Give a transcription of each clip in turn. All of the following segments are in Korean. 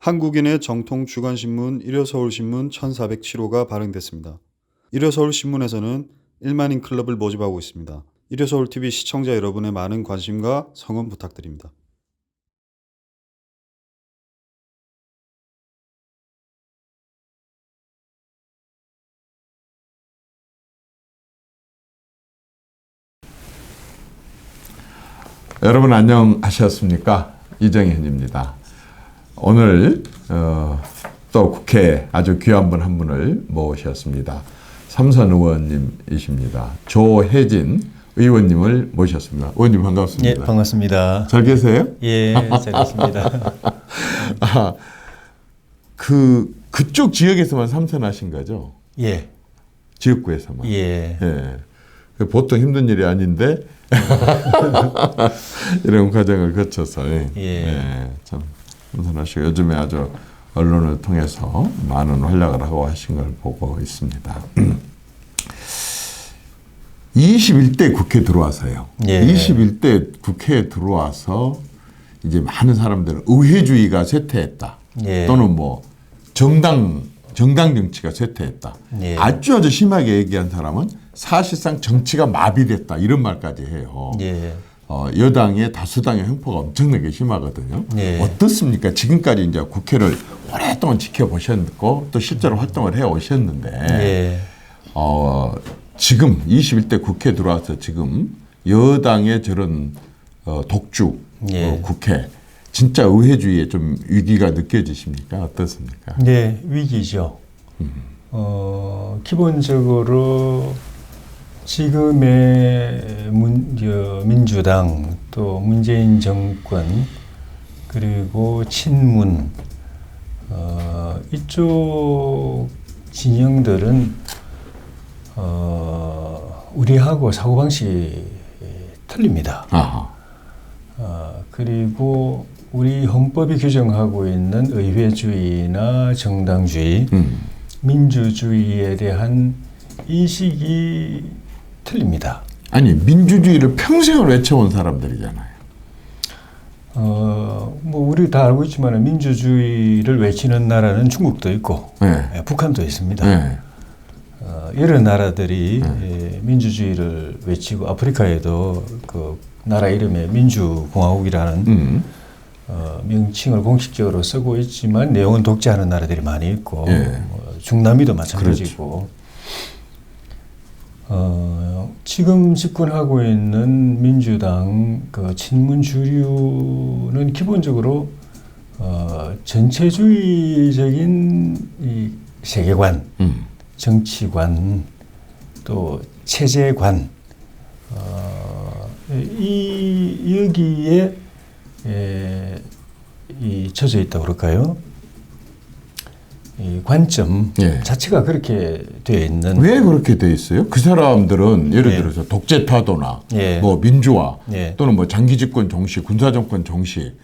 한국인의 정통 주간신문 일요서울신문 1407호가 발행됐습니다. 일요서울신문에서는 1만인 클럽을 모집하고 있습니다. 일요서울TV 시청자 여러분의 많은 관심과 성원 부탁드립니다. 여러분 안녕하셨습니까? 이정현입니다. 오늘 또 국회에 아주 귀한 분 한 분을 모셨습니다. 삼선 의원님이십니다. 조혜진 의원님을 모셨습니다. 의원님 반갑습니다. 예, 반갑습니다. 잘 계세요? 예, 잘 있습니다. 그쪽 지역에서만 삼선하신 거죠? 예. 지역구에서만? 예. 예. 보통 힘든 일이 아닌데 이런 과정을 거쳐서 참 삼선하시고 요즘에 아주 언론을 통해서 많은 활약을 하고 하신 걸 보고 있습니다. 21대 국회 들어와서요. 예. 21대 국회에 들어와서 이제 많은 사람들은 의회주의가 쇠퇴했다. 예. 또는 뭐 정당 정치가 쇠퇴했다. 예. 아주 심하게 얘기한 사람은 사실상 정치가 마비됐다. 이런 말까지 해요. 예. 여당의 다수당의 횡포가 엄청나게 심하거든요. 예. 어떻습니까? 지금까지 이제 국회를 오랫동안 지켜보셨고 또 실제로 활동을 해 오셨는데 예. 지금 21대 국회 들어와서 지금 여당의 저런 독주 국회 진짜 의회주의에 좀 위기가 느껴지십니까? 어떻습니까? 네, 위기죠. 기본적으로 지금의 민주당 또 문재인 정권 그리고 친문 이쪽 진영들은 우리하고 사고방식이 틀립니다. 그리고 우리 헌법이 규정하고 있는 의회주의나 정당주의, 민주주의에 대한 인식이 틀립니다. 아니 민주주의를 평생을 외쳐온 사람들이잖아요. 우리 다 알고 있지만 민주주의를 외치는 나라는 중국도 있고 북한도 있습니다. 여러 나라들이 민주주의를 외치고 아프리카에도 그 나라 이름에 민주공화국이라는 명칭을 공식적으로 쓰고 있지만 내용은 독재하는 나라들이 많이 있고 중남미도 마찬가지고 지금 집권하고 있는 민주당 그 친문 주류는 기본적으로 전체주의적인 이 세계관, 정치관, 또 체제관 여기에 젖어 있다고 그럴까요? 이 관점 자체가 그렇게 되어 있는. 왜 그렇게 되어 있어요? 그 사람들은 예를 들어서 독재 타도나 뭐 민주화 또는 뭐 장기 집권 정시, 군사 정권 정시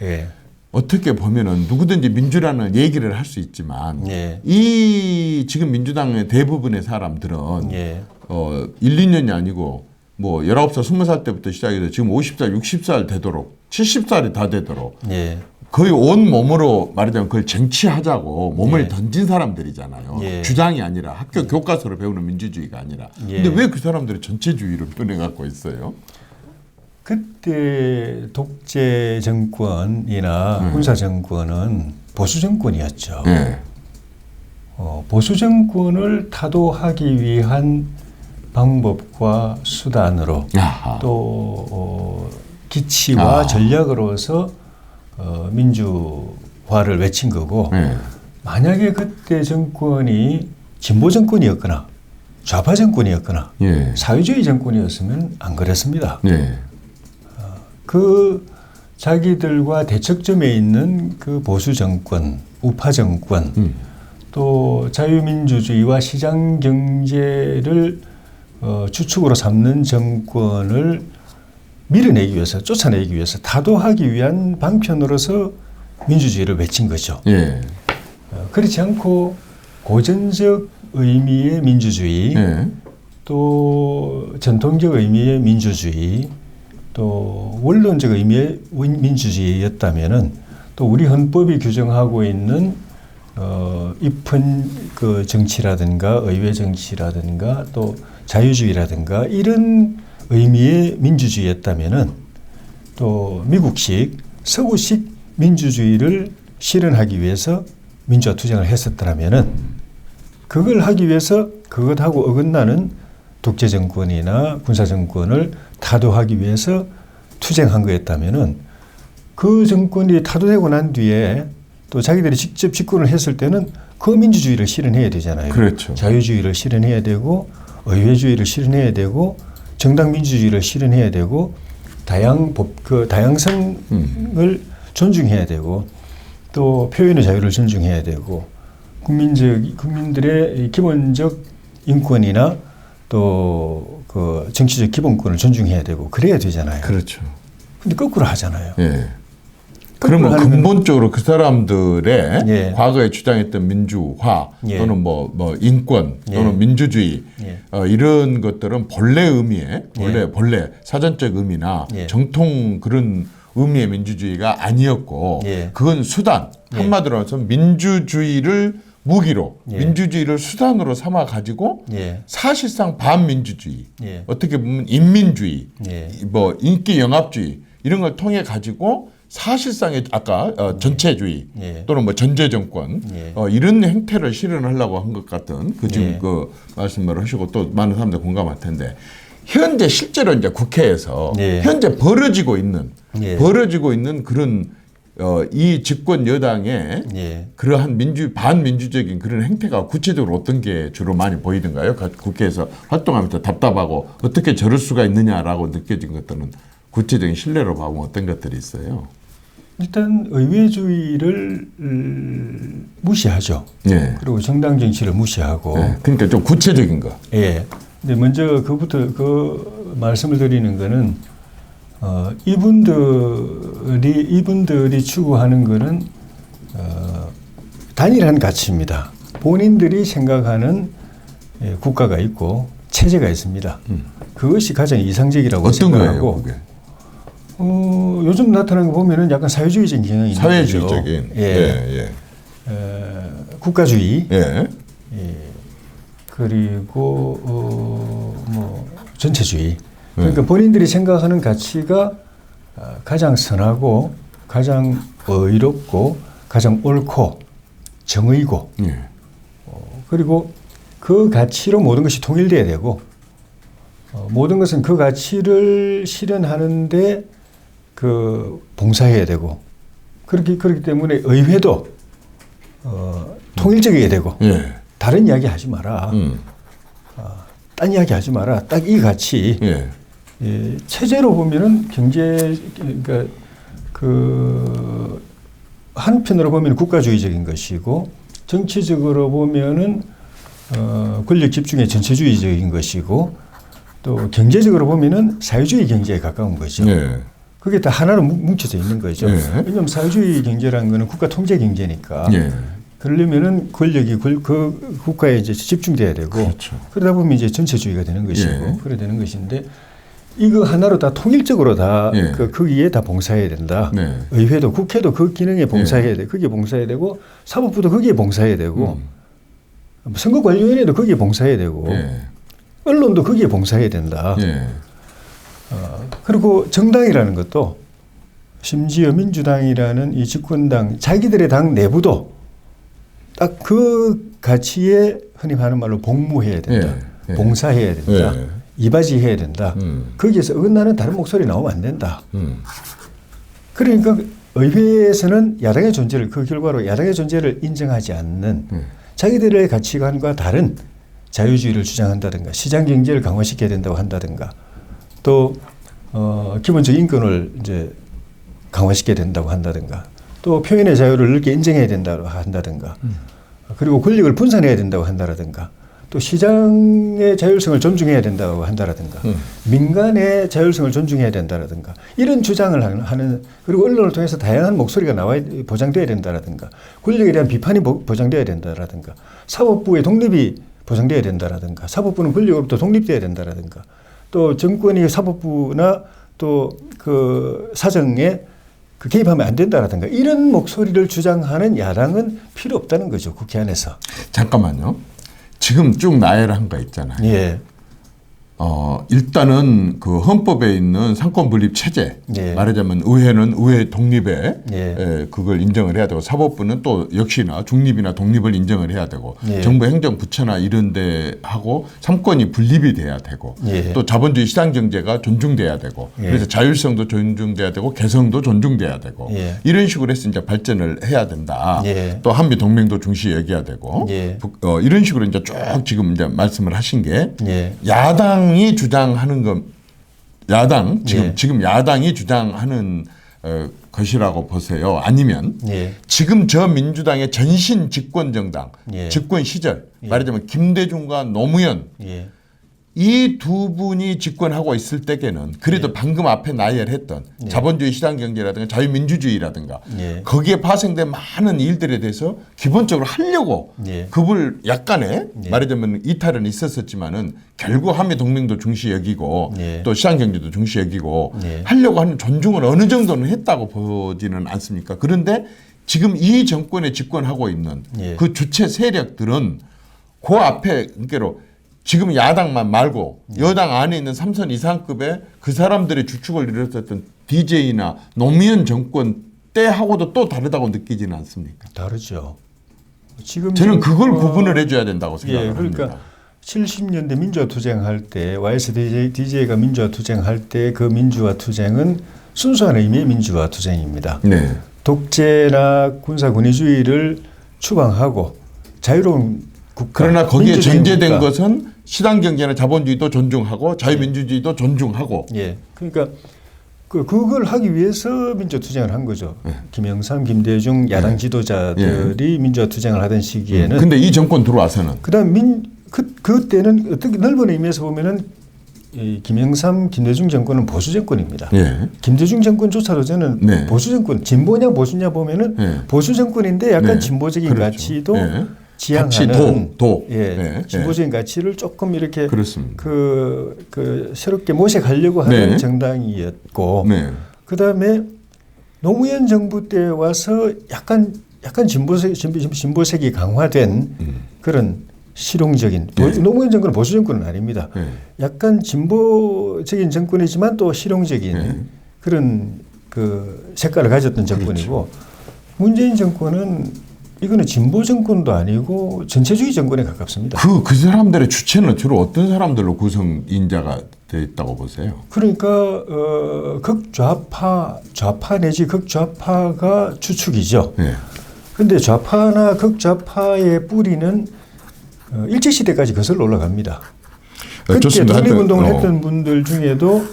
어떻게 보면은 누구든지 민주라는 얘기를 할 수 있지만 이 지금 민주당의 대부분의 사람들은 1, 2년이 아니고 뭐 19살, 20살 때부터 시작해서 지금 50살, 60살 되도록 70살이 다 되도록 거의 온 몸으로 말하자면 그걸 쟁취하자고 몸을 던진 사람들이잖아요. 주장이 아니라 학교 교과서로 배우는 민주주의가 아니라. 근데 왜 그 사람들이 전체주의로 변해갖고 있어요? 그때 독재 정권이나 군사 정권은 보수 정권이었죠. 보수 정권을 타도하기 위한 방법과 수단으로 또 기치와 전략으로서 민주화를 외친 거고 만약에 그때 정권이 진보 정권이었거나 좌파 정권이었거나 사회주의 정권이었으면 안 그랬습니다. 그 자기들과 대척점에 있는 그 보수 정권, 우파 정권 또 자유민주주의와 시장 경제를 주축으로 삼는 정권을 밀어내기 위해서, 쫓아내기 위해서, 타도하기 위한 방편으로서 민주주의를 외친 거죠. 그렇지 않고 고전적 의미의 민주주의, 또 전통적 의미의 민주주의, 또 원론적 의미의 민주주의였다면은 또 우리 헌법이 규정하고 있는 입헌 그 정치라든가 의회 정치라든가 또 자유주의라든가 이런 의미의 민주주의였다면은 또 미국식 서구식 민주주의를 실현하기 위해서 민주화 투쟁을 했었더라면은 그걸 하기 위해서 그것하고 어긋나는 독재 정권이나 군사 정권을 타도하기 위해서 투쟁한 거였다면은 그 정권이 타도되고 난 뒤에 또 자기들이 직접 집권을 했을 때는 그 민주주의를 실현해야 되잖아요. 그렇죠. 자유주의를 실현해야 되고 의회주의를 실현해야 되고 정당 민주주의를 실현해야 되고 다양성을 존중해야 되고 또 표현의 자유를 존중해야 되고 국민들의 기본적 인권이나 또 그 정치적 기본권을 존중해야 되고 그래야 되잖아요. 그렇죠. 근데 거꾸로 하잖아요. 예. 그러면 근본적으로 그 사람들의 예. 과거에 주장했던 민주화 예. 또는 뭐 인권 또는 예. 민주주의 예. 이런 것들은 본래 의미의 본래 사전적 의미나 예. 정통 그런 의미의 민주주의가 아니었고 예. 그건 수단 한마디로 해서 민주주의를 무기로 예. 민주주의를 수단으로 삼아 가지고 예. 사실상 반민주주의 예. 어떻게 보면 인민주의 예. 뭐 인기 영합주의 이런 걸 통해 가지고 사실상의 아까 전체주의 예. 또는 뭐 전제 정권 예. 이런 행태를 실현하려고 한 것 같은 그 지금 예. 그 말씀을 하시고 또 많은 사람들 공감할 텐데 현재 실제로 이제 국회에서 예. 현재 벌어지고 있는 예. 그런 이 집권 여당의 예. 그러한 반민주적인 그런 행태가 구체적으로 어떤 게 주로 많이 보이던가요? 국회에서 활동하면서 답답하고 어떻게 저럴 수가 있느냐라고 느껴진 것들은 구체적인 신뢰로 봐보면 어떤 것들이 있어요? 일단 의회주의를 무시하죠. 예. 그리고 정당 정치를 무시하고. 예. 그러니까 좀 구체적인 거. 예. 근데 먼저 그부터 그 말씀을 드리는 거는 이분들이 추구하는 거는 단일한 가치입니다. 본인들이 생각하는 국가가 있고 체제가 있습니다. 그것이 가장 이상적이라고 어떤 생각하고. 거예요, 그게? 요즘 나타나는 거 보면은 약간 사회주의적인 경향이 있는 사회주의적인. 거죠. 예. 국가주의. 예. 예. 그리고 뭐 전체주의. 그러니까 본인들이 생각하는 가치가 가장 선하고 가장 의롭고 가장 옳고 정의고 예. 그리고 그 가치로 모든 것이 통일돼야 되고 모든 것은 그 가치를 실현하는데 봉사해야 되고 그렇기 때문에 의회도 통일적이어야 되고 예. 다른 이야기 하지 마라. 딴 이야기 하지 마라. 딱 이 가치. 예. 예, 체제로 보면은 그러니까 한편으로 보면 국가주의적인 것이고 정치적으로 보면은 권력 집중의 전체주의적인 것이고 또 경제적으로 보면은 사회주의 경제에 가까운 거죠. 예. 그게 다 하나로 뭉쳐져 있는 거죠. 예. 왜냐하면 사회주의 경제라는 거는 국가 통제 경제니까. 예. 그러려면은 권력이 그 국가에 이제 집중돼야 되고 그렇죠. 그러다 보면 이제 전체주의가 되는 것이고 예. 그래 되는 것인데 이거 하나로 다 통일적으로 다 예. 거기에 다 봉사해야 된다. 네. 의회도 국회도 그 기능에 봉사해야 돼. 거기에 봉사해야 되고 사법부도 거기에 봉사해야 되고 선거관리위원회도 거기에 봉사해야 되고 예. 언론도 거기에 봉사해야 된다. 예. 그리고 정당이라는 것도 심지어 민주당이라는 이 집권당 자기들의 당 내부도 딱 그 가치에 흔히 하는 말로 복무해야 된다. 예. 예. 봉사해야 된다. 예. 이바지해야 된다. 거기에서 어긋나는 다른 목소리 나오면 안 된다. 그러니까 의회에서는 야당의 존재를 그 결과로 야당의 존재를 인정하지 않는 자기들의 가치관과 다른 자유주의를 주장한다든가 시장 경제를 강화시켜야 된다고 한다든가 또 기본적 인권을 이제 강화시켜야 된다고 한다든가 또 표현의 자유를 넓게 인정해야 된다고 한다든가 그리고 권력을 분산해야 된다고 한다든가 또 시장의 자율성을 존중해야 된다고 한다든가 민간의 자율성을 존중해야 된다든가 이런 주장을 하는 그리고 언론을 통해서 다양한 목소리가 보장돼야 된다든가 권력에 대한 비판이 보장돼야 된다든가 사법부의 독립이 보장돼야 된다든가 사법부는 권력으로부터 독립돼야 된다든가 또 정권이 사법부나 또 그 사정에 그 개입하면 안 된다라든가 이런 목소리를 주장하는 야당은 필요 없다는 거죠. 국회 안에서. 잠깐만요. 지금 쭉 나열한 거 있잖아요. 예. 일단은 그 헌법에 있는 상권 분립 체제, 예. 말하자면 의회는 의회 독립에 예. 그걸 인정을 해야 되고 사법부는 또 역시나 중립이나 독립을 인정을 해야 되고 예. 정부 행정부처나 이런 데 하고 삼권이 분립이 돼야 되고 예. 또 자본주의 시장 경제가 존중돼야 되고 예. 그래서 자율성도 존중돼야 되고 개성도 존중돼야 되고 예. 이런 식으로 해서 이제 발전을 해야 된다. 예. 또 한미 동맹도 중시 여겨야 되고 예. 이런 식으로 이제 쭉 지금 이제 말씀을 하신 게 예. 야당이 주장하는 것, 예. 지금 야당이 주장하는 것이라고 보세요. 아니면 예. 지금 저 민주당의 전신 집권 정당, 예. 집권 시절, 말하자면 김대중과 노무현 예. 이 두 분이 집권하고 있을 때에는 그래도 방금 앞에 나열했던 자본주의 시장 경제라든가 자유민주주의라든가 예. 거기에 파생된 많은 일들에 대해서 기본적으로 하려고 예. 그걸 약간의 말하자면 이탈은 있었었지만은 결국 한미 동맹도 중시 여기고 예. 또 시장 경제도 중시 여기고 예. 하려고 하는 존중을 어느 정도는 했다고 보지는 않습니까? 그런데 지금 이 정권에 집권하고 있는 예. 그 주체 세력들은 그 앞에 그러니까 지금 야당만 말고 여당 안에 있는 3선 이상급의 그 사람들의 주축을 이뤘었던 DJ나 노무현 정권 때하고도 또 다르다고 느끼지는 않습니까? 다르죠. 지금 저는 그걸 구분을 해줘야 된다고 생각을 그러니까 합니다. 70년대 민주화 투쟁할 때 YSDJ가 민주화 투쟁할 때 그 민주화 투쟁은 순수한 의미의 민주화 투쟁입니다. 네. 독재나 군사 권위주의를 추방하고 자유로운 국가. 그러나 거기에 민주주의 전제된 국가. 것은 시장 경제나 자본주의도 존중하고 자유민주주의도 존중하고. 예. 그러니까 그걸 하기 위해서 민주화 투쟁을 한 거죠. 김영삼, 김대중 야당 지도자들이 민주화 투쟁을 하던 시기에는. 근데 이 정권 들어와서는 그다음 그때는 어떻게 넓은 의미에서 보면은 이 김영삼, 김대중 정권은 보수 정권입니다. 예. 김대중 정권조차도 저는 네. 보수 정권, 진보냐 보수냐 보면은 네. 보수 정권인데 약간 네. 진보적인 그렇죠. 가치도 예. 지향하는 가치 예, 네. 진보적인 가치를 조금 이렇게 그렇습니다. 그 새롭게 모색하려고 하는 네. 정당이었고 네. 그다음에 노무현 정부 때 와서 약간 진보색이 강화된 그런 실용적인 노무현 정권은 보수 정권은 아닙니다. 네. 약간 진보적인 정권이지만 또 실용적인 네. 그런 그 색깔을 가졌던 정권이고 문재인 정권은 이거는 진보 정권도 아니고 전체주의 정권에 가깝습니다. 그 사람들의 주체는 주로 어떤 사람들로 구성 인자가 돼 있다고 보세요? 그러니까 좌파 내지 극좌파가 주축이죠. 그런데 좌파나 극좌파의 뿌리는 일제시대까지 거슬러 올라갑니다. 그때 독립운동을 했던 분들 중에도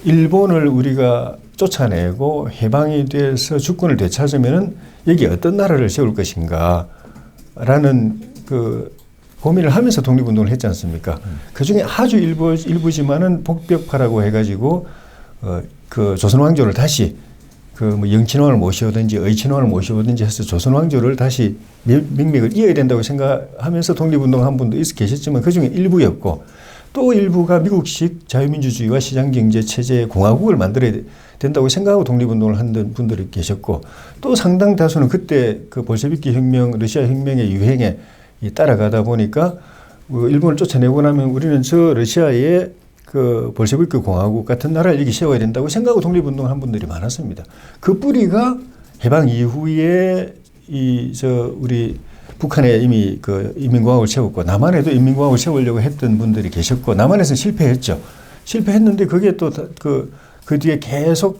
일본을 우리가 쫓아내고 해방이 돼서 주권을 되찾으면은 여기 어떤 나라를 세울 것인가 라는 그 고민을 하면서 독립운동을 했지 않습니까? 그 중에 아주 일부지만은 복벽파라고 해가지고 그 조선왕조를 다시 그 뭐 영친왕을 모셔오든지 의친왕을 모셔오든지 해서 조선왕조를 다시 명맥을 이어야 된다고 생각하면서 독립운동한 분도 계셨지만 그 중에 일부였고 또 일부가 미국식 자유민주주의와 시장경제 체제의 공화국을 만들어야 된다고 생각하고 독립운동을 하는 분들이 계셨고 또 상당 다수는 그때 그 볼셰비키 혁명, 러시아 혁명의 유행에 따라가다 보니까 일본을 쫓아내고 나면 우리는 저 러시아의 그 볼셰비키 공화국 같은 나라를 여기 세워야 된다고 생각하고 독립운동을 한 분들이 많았습니다. 그 뿌리가 해방 이후에 우리 북한에 이미 그 인민공화국을 세웠고 남한에도 인민공화국을 세우려고 했던 분들이 계셨고 남한에서는 실패했죠. 실패했는데 그게 또 그 뒤에 계속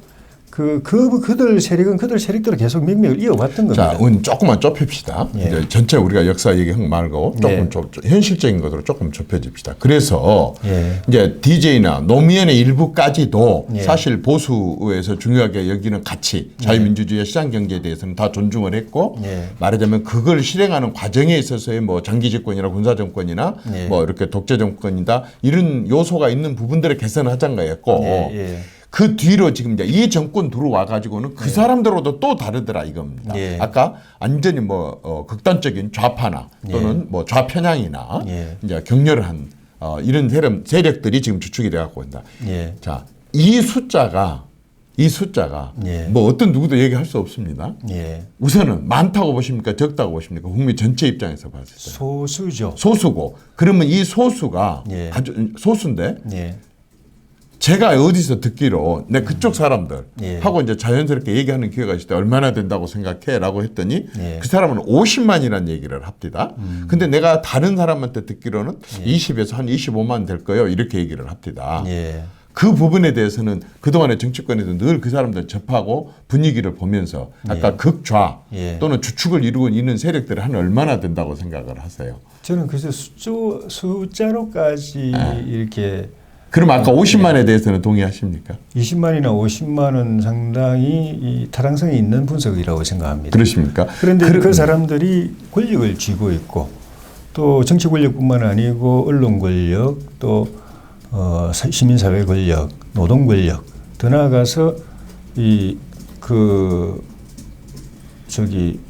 그들 세력대로 계속 명맥을 이어왔던 겁니다. 자, 오늘 조금만 좁힙시다. 예. 이제 전체 우리가 역사 얘기 말고 조금 현실적인 것으로 조금 좁혀집시다. 그래서 이제 DJ나 노무현의 일부까지도 사실 보수에서 중요하게 여기는 가치, 자유민주주의와 시장경제에 대해서는 다 존중을 했고 말하자면 그걸 실행하는 과정에 있어서의 뭐 장기집권이나 군사정권이나 뭐 이렇게 독재정권이다 이런 요소가 있는 부분들을 개선하자는 거였고 그 뒤로 지금 이제 이 정권 들어와 가지고는 그 사람들로도 또 다르더라 이겁니다. 아까 완전히 뭐 극단적인 좌파나 또는 뭐 좌편향이나 이제 격렬한 이런 세력들이 지금 주축이 돼 갖고 있다. 자, 이 숫자가 이 숫자가 예. 뭐 어떤 누구도 얘기할 수 없습니다. 예. 우선은 많다고 보십니까? 적다고 보십니까? 국민 전체 입장에서 봤을 때. 소수죠. 소수고. 그러면 이 소수가 예. 아주 소수인데 예. 제가 어디서 듣기로 내 그쪽 사람들 예. 하고 이제 자연스럽게 얘기하는 기회가 있을 때 얼마나 된다고 생각해? 라고 했더니 예. 그 사람은 50만이라는 얘기를 합니다. 근데 내가 다른 사람한테 듣기로는 20에서 한 25만 될 거예요. 이렇게 얘기를 합니다. 예. 그 부분에 대해서는 그동안의 정치권에서 늘 그 사람들 접하고 분위기를 보면서 아까 극좌 예. 또는 주축을 이루고 있는 세력들이 한 얼마나 된다고 생각을 하세요? 저는 그래서 숫자로까지 이렇게 그럼 아까 50만에 대해서는 동의하십니까? 20만이나 50만은 상당히 이 타당성이 있는 분석이라고 생각합니다. 그러십니까? 그런데 그 사람들이 권력을 쥐고 있고 또 정치 권력뿐만 아니고 언론 권력 또 시민사회 권력, 노동 권력 더 나아가서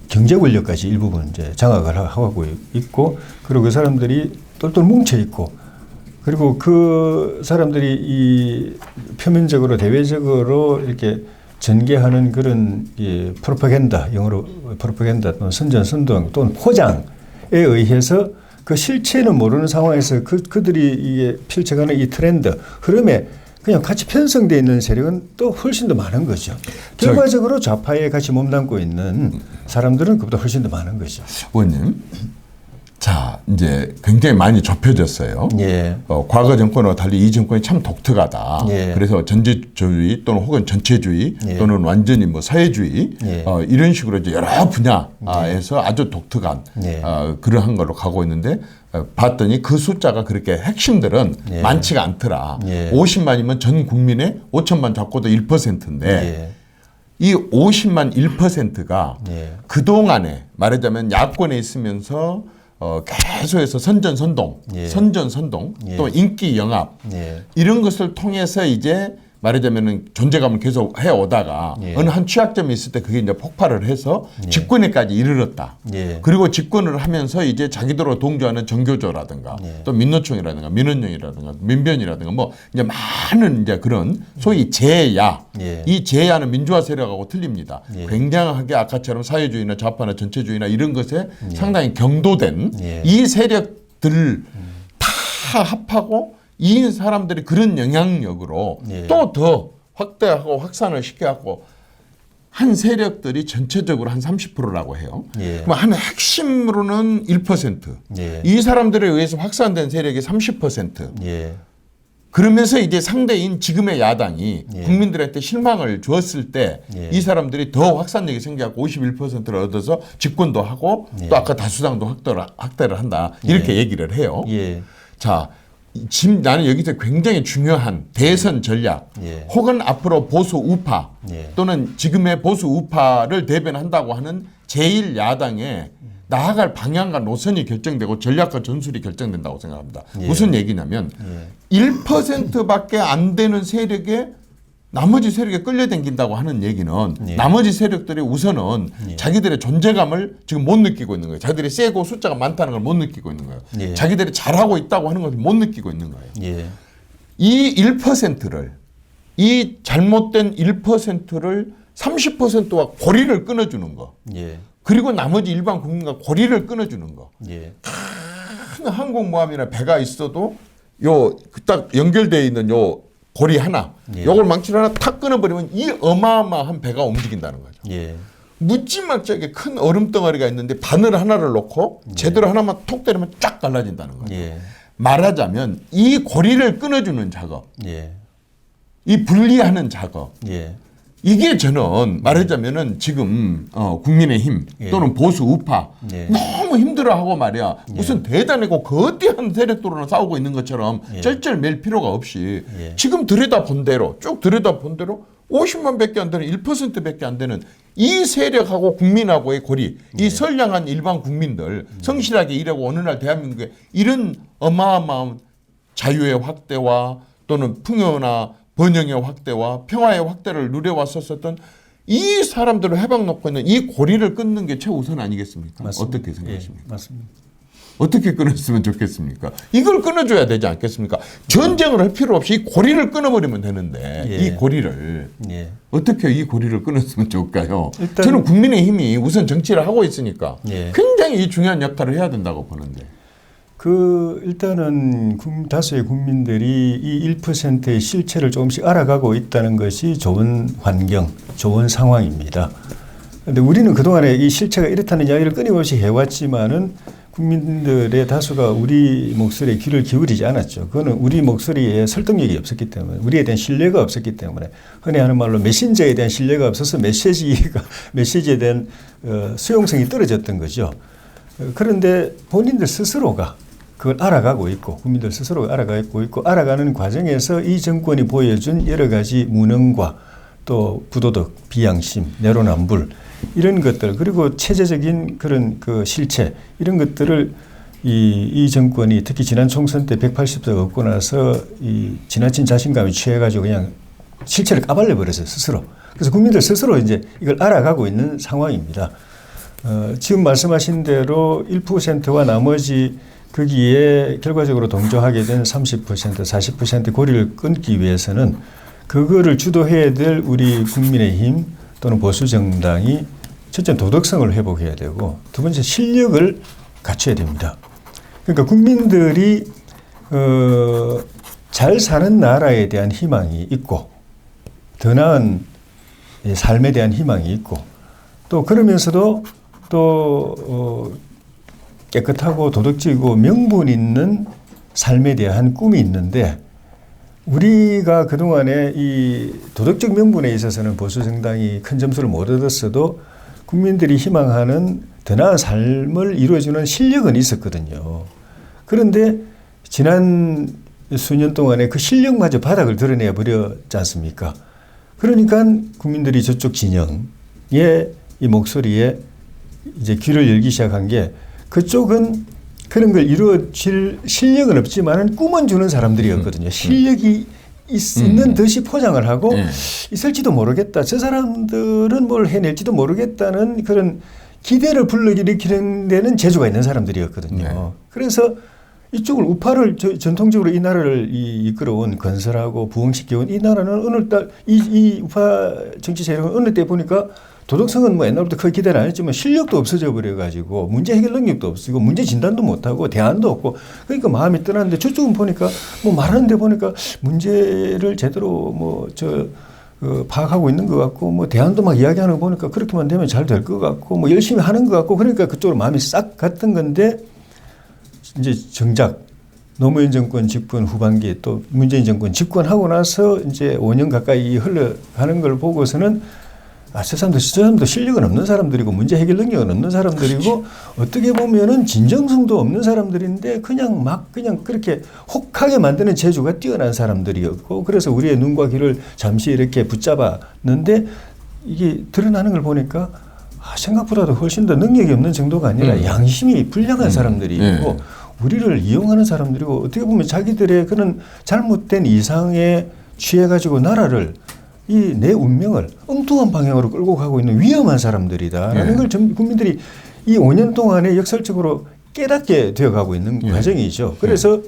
경제 권력까지 일부분 이제 장악을 하고 있고 그리고 그 사람들이 똘똘 뭉쳐 있고 그리고 그 사람들이 이 표면적으로 대외적으로 이렇게 전개하는 그런 이 프로파간다, 영어로 프로파간다 또는 선전, 또는 포장에 의해서 그 실체는 모르는 상황에서 그들이 이게 펼쳐가는 이 트렌드, 흐름에 그냥 같이 편성되어 있는 세력은 또 훨씬 더 많은 거죠. 결과적으로 좌파에 같이 몸담고 있는 사람들은 그보다 훨씬 더 많은 거죠. 의원님. 자, 이제 굉장히 많이 좁혀졌어요. 예. 과거 정권과 달리 이 정권이 참 독특하다. 예. 그래서 전제주의 또는 혹은 전체주의 예. 또는 완전히 뭐 사회주의 예. 이런 식으로 이제 여러 분야에서 아주 독특한 예. 그러한 걸로 가고 있는데 봤더니 그 숫자가 그렇게 핵심들은 예. 많지가 않더라. 예. 50만이면 전 국민의 5천만 잡고도 1%인데 예. 이 50만 1%가 예. 그동안에 말하자면 야권에 있으면서 계속해서 선전선동 예. 또 인기 영합 예. 이런 것을 통해서 이제 말하자면은 존재감을 계속 해오다가 예. 어느 한 취약점이 있을 때 그게 이제 폭발을 해서 예. 집권에까지 이르렀다. 예. 그리고 집권을 하면서 이제 자기들로 동조하는 정교조라든가 예. 또 민노총이라든가 민원영이라든가 민변이라든가 뭐 이제 많은 이제 그런 소위 제야 예. 이 제야는 민주화 세력하고 틀립니다. 예. 굉장하게 아까처럼 사회주의나 좌파나 전체주의나 이런 것에 상당히 경도된 예. 이 세력들 다 합하고 이 사람들이 그런 영향력으로 예. 또 더 확대하고 확산을 시켜갖고 한 세력들이 전체적으로 한 30%라고 해요. 예. 그럼 한 핵심으로는 1%. 예. 이 사람들에 의해서 확산된 세력이 30%. 예. 그러면서 이제 상대인 지금의 야당이 예. 국민들한테 실망을 주었을 때 이 예. 사람들이 더 확산력이 생겨갖고 51%를 얻어서 집권도 하고 예. 또 아까 다수당도 확대를 한다. 이렇게 예. 얘기를 해요. 예. 자, 지금 나는 여기서 굉장히 중요한 대선 전략 예. 혹은 앞으로 보수 우파 예. 또는 지금의 보수 우파를 대변한다고 하는 제1야당의 나아갈 방향과 노선이 결정되고 전략과 전술이 결정된다고 생각합니다. 예. 무슨 얘기냐면 예. 1%밖에 안 되는 세력에 나머지 세력에 끌려당긴다고 하는 얘기는 예. 나머지 세력들이 우선은 예. 자기들의 존재감을 지금 못 느끼고 있는 거예요. 자기들이 세고 숫자가 많다는 걸 못 느끼고 있는 거예요. 예. 자기들이 잘하고 있다고 하는 것을 못 느끼고 있는 거예요. 예. 이 1%를 이 잘못된 1%를 30%와 고리를 끊어주는 거. 예. 그리고 나머지 일반 국민과 고리를 끊어주는 거. 예. 큰 항공모함이나 배가 있어도 요 딱 연결되어 있는 요 고리 하나, 예. 요걸 망치를 하나 탁 끊어버리면 이 어마어마한 배가 움직인다는 거죠. 예. 묻지막지하게 큰 얼음 덩어리가 있는데 바늘 하나를 놓고 제대로 하나만 톡 때리면 쫙 갈라진다는 거죠. 예. 말하자면 이 고리를 끊어주는 작업, 예. 이 분리하는 작업, 예. 이게 저는 말하자면은 지금 국민의힘 예. 또는 보수 우파 예. 너무 힘들어하고 말이야. 무슨 대단하고 거대한 세력들로는 싸우고 있는 것처럼 예. 쩔쩔맬 필요가 없이 예. 지금 들여다본 대로 쭉 들여다본 대로 50만 밖에 안 되는 1%밖에 안 되는 이 세력하고 국민하고의 고리, 이 선량한 일반 국민들 성실하게 일하고 어느 날 대한민국에 이런 어마어마한 자유의 확대와 또는 풍요나 번영의 확대와 평화의 확대를 누려왔었던 이 사람들을 해박 놓고 있는 이 고리를 끊는 게 최우선 아니겠습니까? 맞습니다. 어떻게 생각하십니까? 예, 맞습니다. 어떻게 끊었으면 좋겠습니까? 이걸 끊어줘야 되지 않겠습니까? 전쟁을 할 필요 없이 이 고리를 끊어버리면 되는데 예. 이 고리를 예. 어떻게 이 고리를 끊었으면 좋을까요? 일단 저는 국민의힘이 우선 정치를 하고 있으니까 예. 굉장히 중요한 역할을 해야 된다고 보는데. 일단은 다수의 국민들이 이 1%의 실체를 조금씩 알아가고 있다는 것이 좋은 환경, 좋은 상황입니다. 그런데 우리는 그동안에 이 실체가 이렇다는 이야기를 끊임없이 해왔지만은 국민들의 다수가 우리 목소리에 귀를 기울이지 않았죠. 그거는 우리 목소리에 설득력이 없었기 때문에, 우리에 대한 신뢰가 없었기 때문에, 흔히 하는 말로 메신저에 대한 신뢰가 없어서 메시지에 대한 수용성이 떨어졌던 거죠. 그런데 본인들 스스로가 그걸 알아가고 있고, 국민들 스스로가 알아가고 있고, 알아가는 과정에서 이 정권이 보여준 여러 가지 무능과 또 부도덕, 비양심, 내로남불 이런 것들, 그리고 체제적인 그런 그 실체 이런 것들을 이 정권이 특히 지난 총선 때 180석 얻고 나서 이 지나친 자신감에 취해가지고 그냥 실체를 까발려 버렸어요, 스스로. 그래서 국민들 스스로 이제 이걸 알아가고 있는 상황입니다. 지금 말씀하신 대로 1%와 나머지 거기에 결과적으로 동조하게 된 30%, 40% 고리를 끊기 위해서는 그거를 주도해야 될 우리 국민의힘 또는 보수정당이 첫째 도덕성을 회복해야 되고 두 번째 실력을 갖춰야 됩니다. 그러니까 국민들이 잘 사는 나라에 대한 희망이 있고 더 나은 삶에 대한 희망이 있고 또 그러면서도 또 깨끗하고 도덕적이고 명분 있는 삶에 대한 꿈이 있는데 우리가 그동안에 이 도덕적 명분에 있어서는 보수정당이 큰 점수를 못 얻었어도 국민들이 희망하는 더 나은 삶을 이루어주는 실력은 있었거든요. 그런데 지난 수년 동안에 그 실력마저 바닥을 드러내 버렸지 않습니까? 그러니까 국민들이 저쪽 진영의 이 목소리에 이제 귀를 열기 시작한 게 그쪽은 그런 걸 이루어질 실력은 없지만은 꿈은 주는 사람들이었거든요. 실력이 있는 듯이 포장을 하고 있을지도 모르겠다. 저 사람들은 뭘 해낼지도 모르겠다는 그런 기대를 불러일으키는 데는 재주가 있는 사람들이었거든요. 네. 그래서 이쪽을 우파를 전통적으로 이 나라를 이끌어온 건설하고 부흥시켜온 이 나라는 어느 때 이 우파 정치 세력은 어느 때 보니까 도덕성은 뭐 옛날부터 크게 기대를 안 했지만 실력도 없어져 버려가지고 문제 해결 능력도 없고 문제 진단도 못하고 대안도 없고 그러니까 마음이 떠났는데 저쪽은 보니까 뭐 말하는데 보니까 문제를 제대로 파악하고 있는 것 같고 뭐 대안도 막 이야기하는 거 보니까 그렇게만 되면 잘 될 것 같고 뭐 열심히 하는 것 같고 그러니까 그쪽으로 마음이 싹 갔던 건데 이제 정작 노무현 정권 집권 후반기 또 문재인 정권 집권하고 나서 이제 5년 가까이 흘러가는 걸 보고서는 저 사람도 실력은 없는 사람들이고 문제 해결 능력은 없는 사람들이고 어떻게 보면은 진정성도 없는 사람들인데 그냥 그렇게 혹하게 만드는 재주가 뛰어난 사람들이었고 그래서 우리의 눈과 귀를 잠시 이렇게 붙잡았는데 이게 드러나는 걸 보니까 생각보다도 훨씬 더 능력이 없는 정도가 아니라 양심이 불량한 사람들이고 우리를 이용하는 사람들이고 어떻게 보면 자기들의 그런 잘못된 이상에 취해가지고 나라를 내 운명을 엉뚱한 방향으로 끌고 가고 있는 위험한 사람들이다라는 걸 국민들이 이 5년 동안에 역설적으로 깨닫게 되어가고 있는 과정이죠. 그래서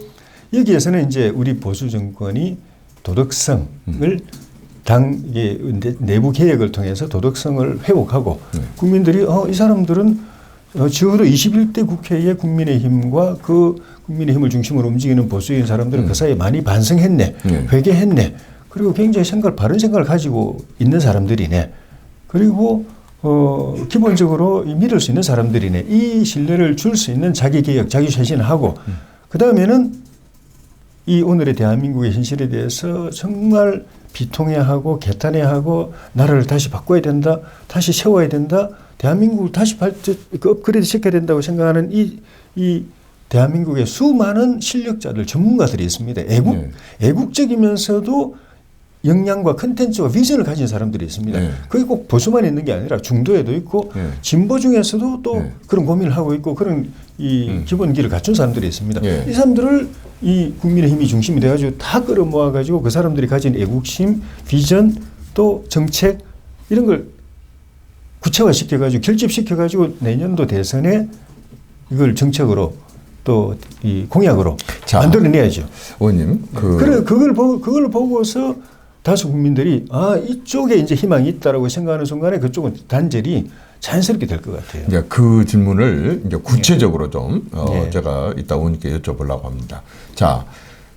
여기에서는 이제 우리 보수 정권이 도덕성을 내부 개혁을 통해서 도덕성을 회복하고 국민들이 이 사람들은 적어도 21대 국회의 국민의힘과 그 국민의힘을 중심으로 움직이는 보수인 사람들은 그 사이에 많이 반성했네, 회개했네. 그리고 굉장히 바른 생각을 가지고 있는 사람들이네. 그리고 기본적으로 믿을 수 있는 사람들이네. 이 신뢰를 줄 수 있는 자기개혁, 자기쇄신하고 그 다음에는 이 오늘의 대한민국의 현실에 대해서 정말 비통해하고 개탄해하고 나라를 다시 바꿔야 된다. 다시 세워야 된다. 대한민국을 다시 업그레이드 시켜야 된다고 생각하는 이 대한민국의 수많은 실력자들, 전문가들이 있습니다. 애국적이면서도 역량과 컨텐츠와 비전을 가진 사람들이 있습니다. 그게 꼭 보수만 있는 게 아니라 중도에도 있고 진보 중에서도 또 그런 고민을 하고 있고 그런 기본기를 갖춘 사람들이 있습니다. 이 사람들을 이 국민의힘이 중심이 돼가지고 다 끌어모아가지고 그 사람들이 가진 애국심, 비전 또 정책 이런 걸 구체화시켜가지고 결집시켜가지고 내년도 대선에 이걸 정책으로 또 이 공약으로 자, 만들어내야죠. 의원님, 그걸 보고서 다수 국민들이 이쪽에 이제 희망이 있다라고 생각하는 순간에 그쪽은 단절이 자연스럽게 될 것 같아요. 이제 그 질문을 이제 구체적으로 좀 예. 제가 이따 의원님께 여쭤보려고 합니다. 자,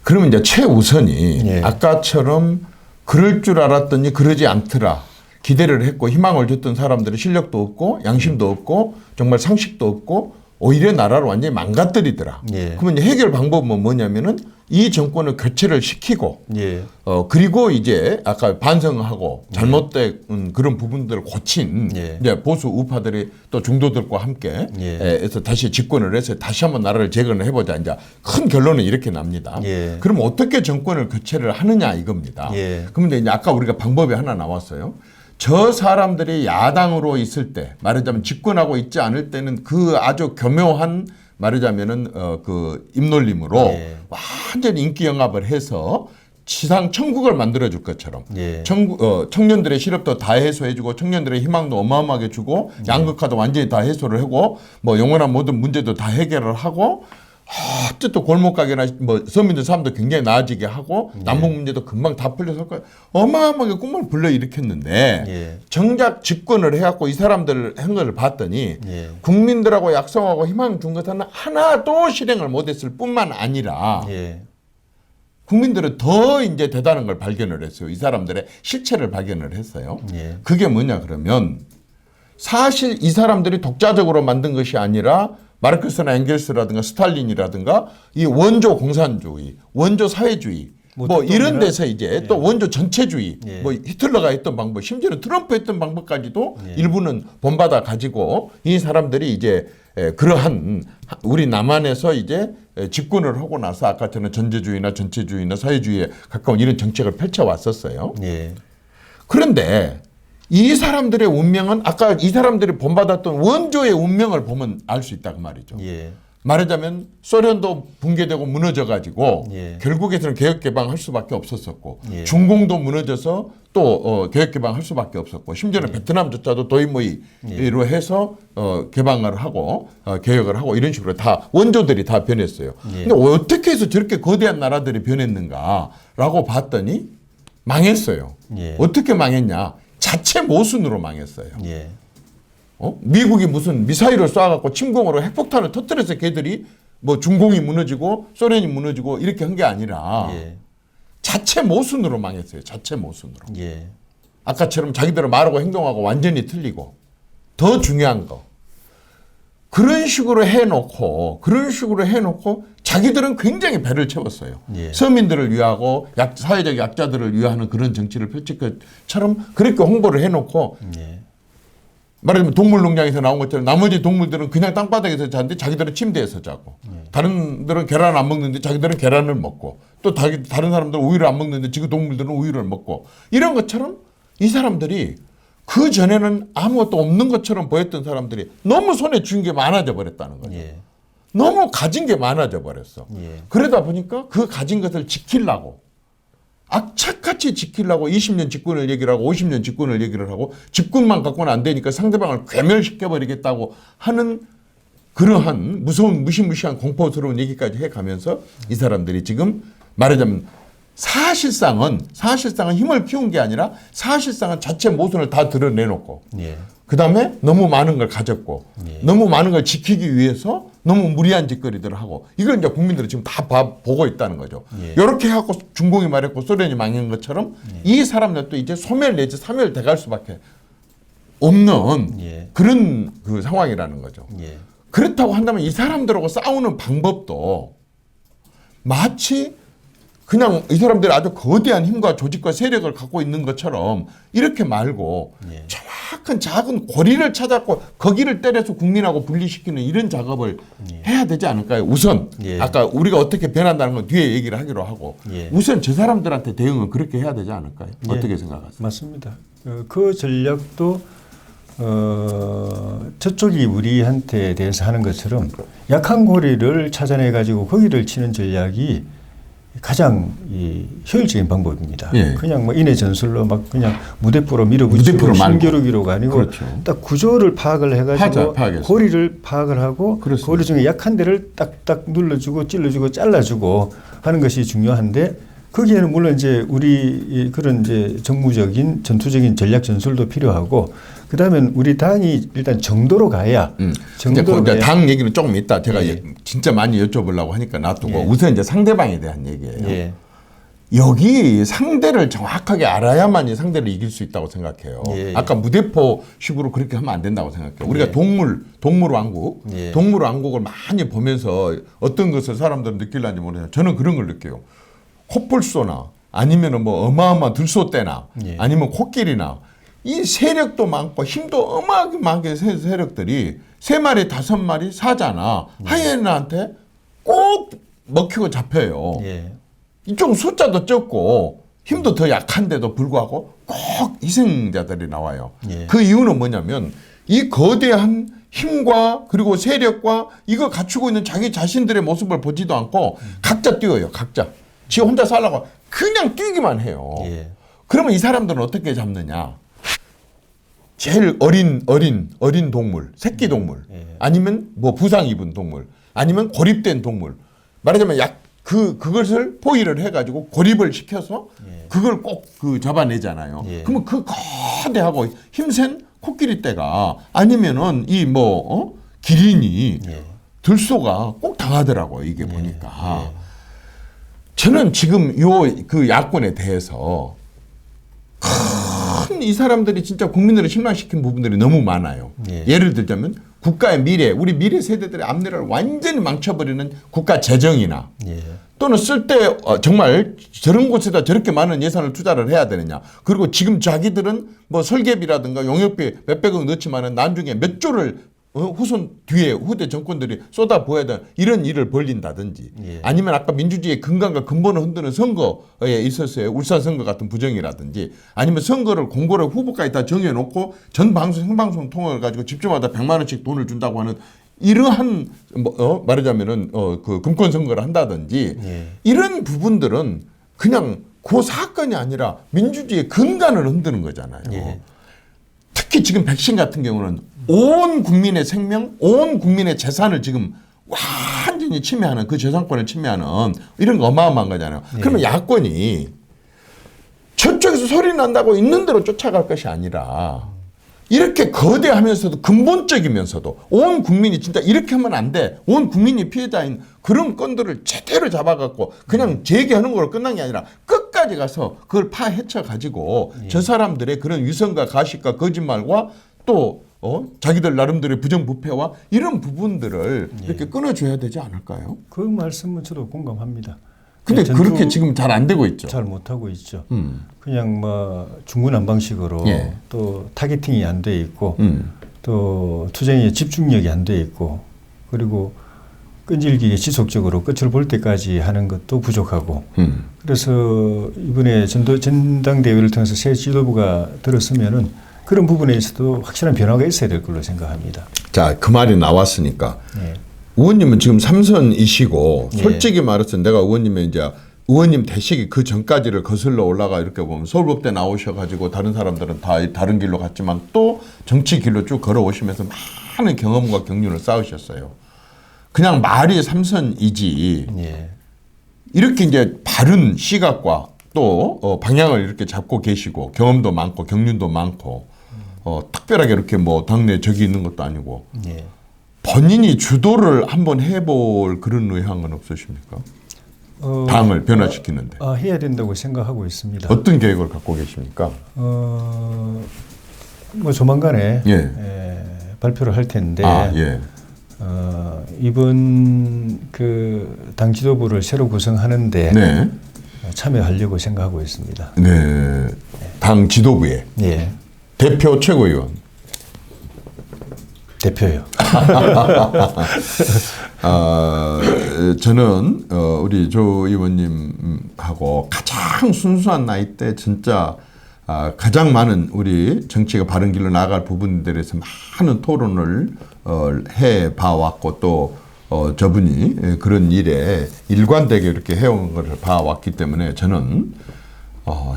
그러면 이제 최우선이 예. 아까처럼 그럴 줄 알았더니 그러지 않더라. 기대를 했고 희망을 줬던 사람들은 실력도 없고 양심도 없고 정말 상식도 없고 오히려 나라를 완전히 망가뜨리더라. 예. 그러면 이제 해결 방법은 뭐냐면은 이 정권을 교체를 시키고 예. 그리고 이제 아까 반성하고 잘못된 그런 부분들을 고친 예. 이제 보수 우파들이 또 중도들과 함께 해서 다시 집권을 해서 다시 한번 나라를 재건을 해보자. 이제 큰 결론은 이렇게 납니다. 예. 그럼 어떻게 정권을 교체를 하느냐 이겁니다. 예. 그런데 이제 아까 우리가 방법이 하나 나왔어요. 저 사람들이 야당으로 있을 때 말하자면 집권하고 있지 않을 때는 그 아주 교묘한 말하자면은 그 입놀림으로 예. 완전히 인기 영합을 해서 지상 천국을 만들어줄 것처럼 예. 청년들의 실업도 다 해소해주고 청년들의 희망도 어마어마하게 주고 양극화도 완전히 다 해소를 하고 뭐 영원한 모든 문제도 다 해결을 하고 어쨌든 골목가게나 뭐 서민들 삶도 굉장히 나아지게 하고 남북 문제도 금방 다 풀려서 어마어마하게 꿈을 불러일으켰는데 예. 정작 집권을 해갖고 이 사람들 한 걸 봤더니 예. 국민들하고 약속하고 희망 준 것은 하나도 실행을 못했을 뿐만 아니라 예. 국민들은 더 이제 대단한 걸 발견을 했어요. 이 사람들의 실체를 발견을 했어요. 예. 그게 뭐냐 그러면 사실 이 사람들이 독자적으로 만든 것이 아니라 마르크스나 엥겔스라든가 스탈린이라든가 이 원조 공산주의, 원조 사회주의 뭐 이런 데서 이제 또 원조 전체주의 예. 뭐 히틀러가 했던 방법 심지어는 트럼프 했던 방법까지도 일부는 본받아 가지고 이 사람들이 이제 그러한 우리 남한에서 이제 집권을 하고 나서 아까 저는 전제주의나 전체주의나 사회주의에 가까운 이런 정책을 펼쳐왔었어요. 예. 그런데 이 사람들의 운명은 아까 이 사람들이 본받았던 원조의 운명을 보면 알 수 있다 그 말이죠. 예. 말하자면 소련도 붕괴되고 무너져가지고 예. 결국에서는 개혁개방할 수밖에 없었었고 예. 중공도 무너져서 또 개혁개방할 수밖에 없었고 심지어는 베트남조차도 도이모이로 해서 개방을 하고 개혁을 하고 이런 식으로 다 원조들이 다 변했어요. 예. 근데 어떻게 해서 저렇게 거대한 나라들이 변했는가라고 봤더니 망했어요. 예. 어떻게 망했냐? 자체 모순으로 망했어요. 예. 미국이 무슨 미사일을 쏴갖고 침공으로 핵폭탄을 터뜨려서 걔들이 뭐 중공이 무너지고 소련이 무너지고 이렇게 한 게 아니라 예. 자체 모순으로 망했어요. 자체 모순으로. 예. 아까처럼 자기들은 말하고 행동하고 완전히 틀리고 더 중요한 거 그런 식으로 해놓고 자기들은 굉장히 배를 채웠어요. 예. 서민들을 위하고 사회적 약자들을 위하는 그런 정치를 펼칠 것처럼 그렇게 홍보를 해놓고 예. 말하자면 동물농장에서 나온 것처럼 나머지 동물들은 그냥 땅바닥에서 자는데 자기들은 침대에서 자고 다른들은 계란 안 먹는데 자기들은 계란을 먹고 또 다른 사람들은 우유를 안 먹는데 지금 동물들은 우유를 먹고 이런 것처럼 이 사람들이 그 전에는 아무것도 없는 것처럼 보였던 사람들이 너무 손에 쥔 게 많아져 버렸다는 거죠. 예. 너무 가진 게 많아져 버렸어. 예. 그러다 보니까 그 가진 것을 지키려고 악착같이 지키려고 20년 집권을 얘기를 하고 50년 집권을 얘기를 하고 집권만 갖고는 안 되니까 상대방을 괴멸시켜버리겠다고 하는 그러한 무서운 무시무시한 공포스러운 얘기까지 해가면서 이 사람들이 지금 말하자면 사실상은 힘을 키운 게 아니라 사실상은 자체 모순을 다 드러내놓고 예. 그 다음에 너무 많은 걸 가졌고 예. 너무 많은 걸 지키기 위해서 너무 무리한 짓거리들을 하고 이걸 이제 국민들이 지금 다 보고 있다는 거죠. 예. 이렇게 해갖고 중공이 말했고 소련이 망한 것처럼 이 사람들도 이제 소멸 내지 사멸 돼갈 수밖에 없는 예. 그런 그 상황이라는 거죠. 예. 그렇다고 한다면 이 사람들하고 싸우는 방법도 마치 그냥 이 사람들이 아주 거대한 힘과 조직과 세력을 갖고 있는 것처럼 이렇게 말고 예. 정확한 작은 고리를 찾았고 거기를 때려서 국민하고 분리시키는 이런 작업을 해야 되지 않을까요? 우선 예. 아까 우리가 어떻게 변한다는 건 뒤에 얘기를 하기로 하고 예. 우선 저 사람들한테 대응은 그렇게 해야 되지 않을까요? 예. 어떻게 생각하세요? 맞습니다. 그 전략도 저쪽이 우리한테 대해서 하는 것처럼 약한 고리를 찾아내 가지고 거기를 치는 전략이 가장 효율적인 방법입니다. 예. 그냥 뭐 인해 전술로 막 그냥 무대포로 밀어붙이고 힘겨루기로가 아니고 그렇죠. 딱 구조를 파악을 해가지고 고리를 파악을 하고 그렇습니다. 고리 중에 약한 데를 딱딱 눌러주고 찔러주고 잘라주고 하는 것이 중요한데 거기에는 물론 이제 우리 그런 이제 정무적인 전투적인 전략 전술도 필요하고 그다음에 우리 당이 일단 정도로 가야 정도로 가야. 당 얘기는 조금 있다. 제가 진짜 많이 여쭤보려고 하니까 놔두고 우선 이제 상대방에 대한 얘기예요. 여기 상대를 정확하게 알아야만이 상대를 이길 수 있다고 생각해요. 아까 무대포식으로 그렇게 하면 안 된다고 생각해요. 우리가 동물왕국, 동물왕국을 많이 보면서 어떤 것을 사람들은 느낄는지 모르겠어요. 저는 그런 걸 느껴요. 코뿔소나 아니면은 뭐 어마어마한 들소떼나 아니면 코끼리나 이 세력도 많고 힘도 어마어마하게 세력들이 3마리, 5마리 사자나 하이에나한테 꼭 먹히고 잡혀요. 이쪽 숫자도 적고 힘도 더 약한데도 불구하고 꼭 희생자들이 나와요. 그 이유는 뭐냐면 이 거대한 힘과 그리고 세력과 이거 갖추고 있는 자기 자신들의 모습을 보지도 않고 각자 뛰어요. 각자. 지 혼자 살라고 그냥 뛰기만 해요. 그러면 이 사람들은 어떻게 잡느냐? 제일 어린 동물, 새끼 동물, 아니면 뭐 부상 입은 동물, 아니면 고립된 동물. 말하자면 그것을 포위를 해가지고 고립을 시켜서 그걸 꼭 잡아내잖아요. 그러면 그 거대하고 힘센 코끼리 떼가 아니면은 기린이 들소가 꼭 당하더라고요. 이게 보니까. 저는 지금 그 야권에 대해서 큰 이 사람들이 진짜 국민들을 실망시킨 부분들이 너무 많아요. 예를 들자면 국가의 미래, 우리 미래 세대들의 앞미래를 완전히 망쳐버리는 국가 재정이나 또는 쓸 때 정말 저런 곳에다 저렇게 많은 예산을 투자를 해야 되느냐. 그리고 지금 자기들은 뭐 설계비라든가 용역비 몇백억 넣지만은 나중에 몇 조를 후손 뒤에 후대 정권들이 쏟아부어야 되는 이런 일을 벌린다든지 아니면 아까 민주주의의 근간과 근본을 흔드는 선거에 있었어요. 울산 선거 같은 부정이라든지 아니면 선거를 공고를 후보까지 다 정해놓고 전 방송 생방송 통화를 가지고 집주마다 100만 원씩 돈을 준다고 하는 이러한 말하자면은 그 금권 선거를 한다든지 이런 부분들은 그냥 그 사건이 아니라 민주주의의 근간을 흔드는 거잖아요. 특히 지금 백신 같은 경우는 온 국민의 생명, 온 국민의 재산을 지금 완전히 침해하는 그 재산권을 침해하는 이런 거 어마어마한 거잖아요. 그러면 야권이 저쪽에서 소리 난다고 있는 대로 쫓아갈 것이 아니라 이렇게 거대하면서도 근본적이면서도 온 국민이 진짜 이렇게 하면 안 돼. 온 국민이 피해자인 그런 건들을 제대로 잡아갖고 그냥 제기하는 걸로 끝난 게 아니라 끝까지 가서 그걸 파헤쳐 가지고 저 사람들의 그런 위선과 가식과 거짓말과 또 자기들 나름대로의 부정부패와 이런 부분들을 이렇게 끊어줘야 되지 않을까요? 그 말씀은 저도 공감합니다. 근데 그렇게 지금 잘 안 되고 있죠. 잘 못하고 있죠. 그냥 뭐 중구난방식으로 또 타겟팅이 안 돼 있고 또 투쟁의 집중력이 안 돼 있고 그리고 끈질기게 지속적으로 끝을 볼 때까지 하는 것도 부족하고 그래서 이번에 전당대회를 통해서 새 지도부가 들었으면은 그런 부분에 있어도 확실한 변화가 있어야 될 걸로 생각합니다. 자, 그 말이 나왔으니까 의원님은 지금 3선이시고 솔직히 말해서 내가 의원님의 이제 의원님 되시기 그 전까지를 거슬러 올라가 이렇게 보면 서울법대 나오셔가지고 다른 사람들은 다 다른 길로 갔지만 또 정치 길로 쭉 걸어오시면서 많은 경험과 경륜을 쌓으셨어요. 그냥 말이 3선이지 이렇게 이제 바른 시각과 또 방향을 이렇게 잡고 계시고 경험도 많고 경륜도 많고 특별하게 이렇게 뭐 당내 적이 있는 것도 아니고 본인이 주도를 한번 해볼 그런 의향은 없으십니까? 당을 변화시키는데. 해야 된다고 생각하고 있습니다. 어떤 계획을 갖고 계십니까? 뭐 조만간에 발표를 할 텐데 이번 그 당 지도부를 새로 구성하는데 참여하려고 생각하고 있습니다. 당 지도부에. 대표 최고위원. 대표요. 저는 우리 조 의원님하고 가장 순수한 나이 때 진짜 가장 많은 우리 정치가 바른 길로 나아갈 부분들에서 많은 토론을 해봐왔고 또 저분이 그런 일에 일관되게 이렇게 해온 것을 봐왔기 때문에 저는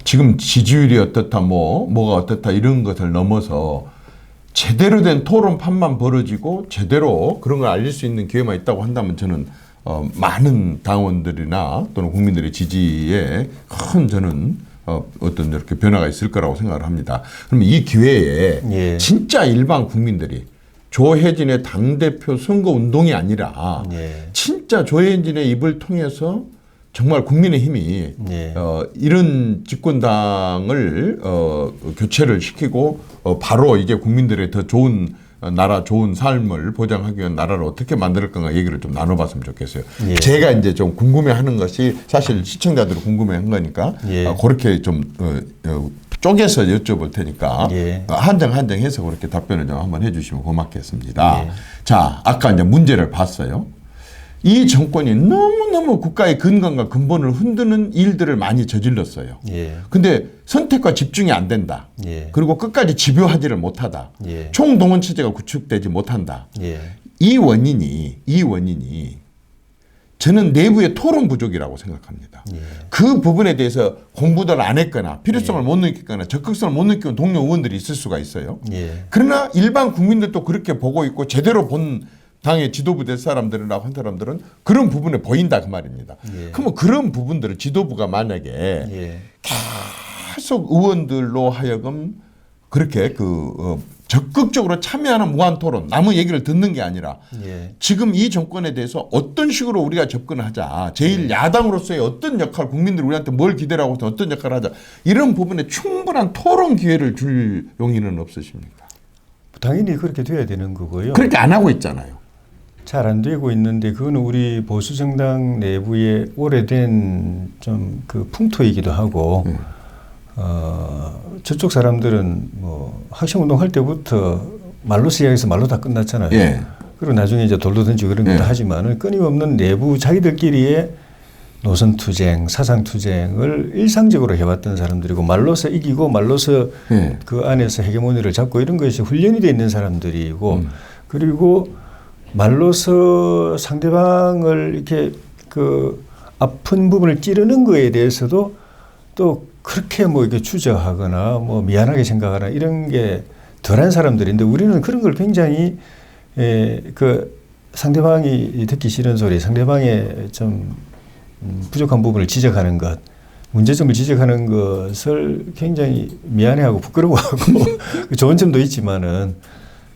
지금 지지율이 어떻다 뭐가 어떻다 이런 것을 넘어서 제대로 된 토론판만 벌어지고 제대로 그런 걸 알릴 수 있는 기회만 있다고 한다면 저는 많은 당원들이나 또는 국민들의 지지에 큰 저는 어떤 이렇게 변화가 있을 거라고 생각을 합니다. 그러면 이 기회에 예. 진짜 일반 국민들이 조혜진의 당대표 선거운동이 아니라 예. 진짜 조혜진의 입을 통해서 정말 국민의힘이 예. 이런 집권당을 교체를 시키고 바로 이제 국민들의 더 좋은 나라, 좋은 삶을 보장하기 위한 나라를 어떻게 만들 건가 얘기를 좀 나눠봤으면 좋겠어요. 예. 제가 이제 좀 궁금해하는 것이 사실 시청자들이 궁금해한 거니까 예. 그렇게 좀 쪼개서 여쭤볼 테니까 예. 한 장 한 장 해서 그렇게 답변을 좀 한번 해주시면 고맙겠습니다. 예. 자, 아까 이제 문제를 봤어요. 이 정권이 너무너무 국가의 근간과 근본을 흔드는 일들을 많이 저질렀어요. 예. 근데 선택과 집중이 안 된다. 예. 그리고 끝까지 집요하지를 못하다. 예. 총동원 체제가 구축되지 못한다. 예. 이 원인이 저는 내부의 토론 부족이라고 생각합니다. 예. 그 부분에 대해서 공부를 안 했거나 필요성을 못 느끼거나 적극성을 못 느끼는 동료 의원들이 있을 수가 있어요. 예. 그러나 일반 국민들도 그렇게 보고 있고 제대로 본 당의 지도부 될 사람들이라고 한 사람들은 그런 부분에 보인다 그 말입니다. 예. 그러면 그런 부분들을 지도부가 만약에 예. 계속 의원들로 하여금 그렇게 적극적으로 참여하는 무한 토론, 남의 얘기를 듣는 게 아니라 예. 지금 이 정권에 대해서 어떤 식으로 우리가 접근을 하자, 제일 야당으로서의 어떤 역할, 국민들이 우리한테 뭘 기대를 하고 어떤 역할을 하자, 이런 부분에 충분한 토론 기회를 줄 용의는 없으십니까? 당연히 그렇게 돼야 되는 거고요. 그렇게 안 하고 있잖아요. 잘 안 되고 있는데 그거는 우리 보수 정당 내부의 오래된 좀 그 풍토이기도 하고 저쪽 사람들은 뭐 학생운동 할 때부터 말로 이야기해서 말로 다 끝났잖아요. 예. 그리고 나중에 이제 돌도 던지고 그런 것도 예. 하지만은 끊임없는 내부 자기들끼리의 노선 투쟁, 사상 투쟁을 일상적으로 해왔던 사람들이고 말로서 이기고 말로서 예. 그 안에서 헤게모니를 잡고 이런 것이 훈련이 돼 있는 사람들이고 그리고 말로서 상대방을 이렇게 그 아픈 부분을 찌르는 거에 대해서도 또 그렇게 뭐 이렇게 주저하거나 뭐 미안하게 생각하거나 이런 게 덜한 사람들인데 우리는 그런 걸 굉장히 그 상대방이 듣기 싫은 소리, 상대방의 좀 부족한 부분을 지적하는 것, 문제점을 지적하는 것을 굉장히 미안해하고 부끄러워하고 좋은 점도 있지만은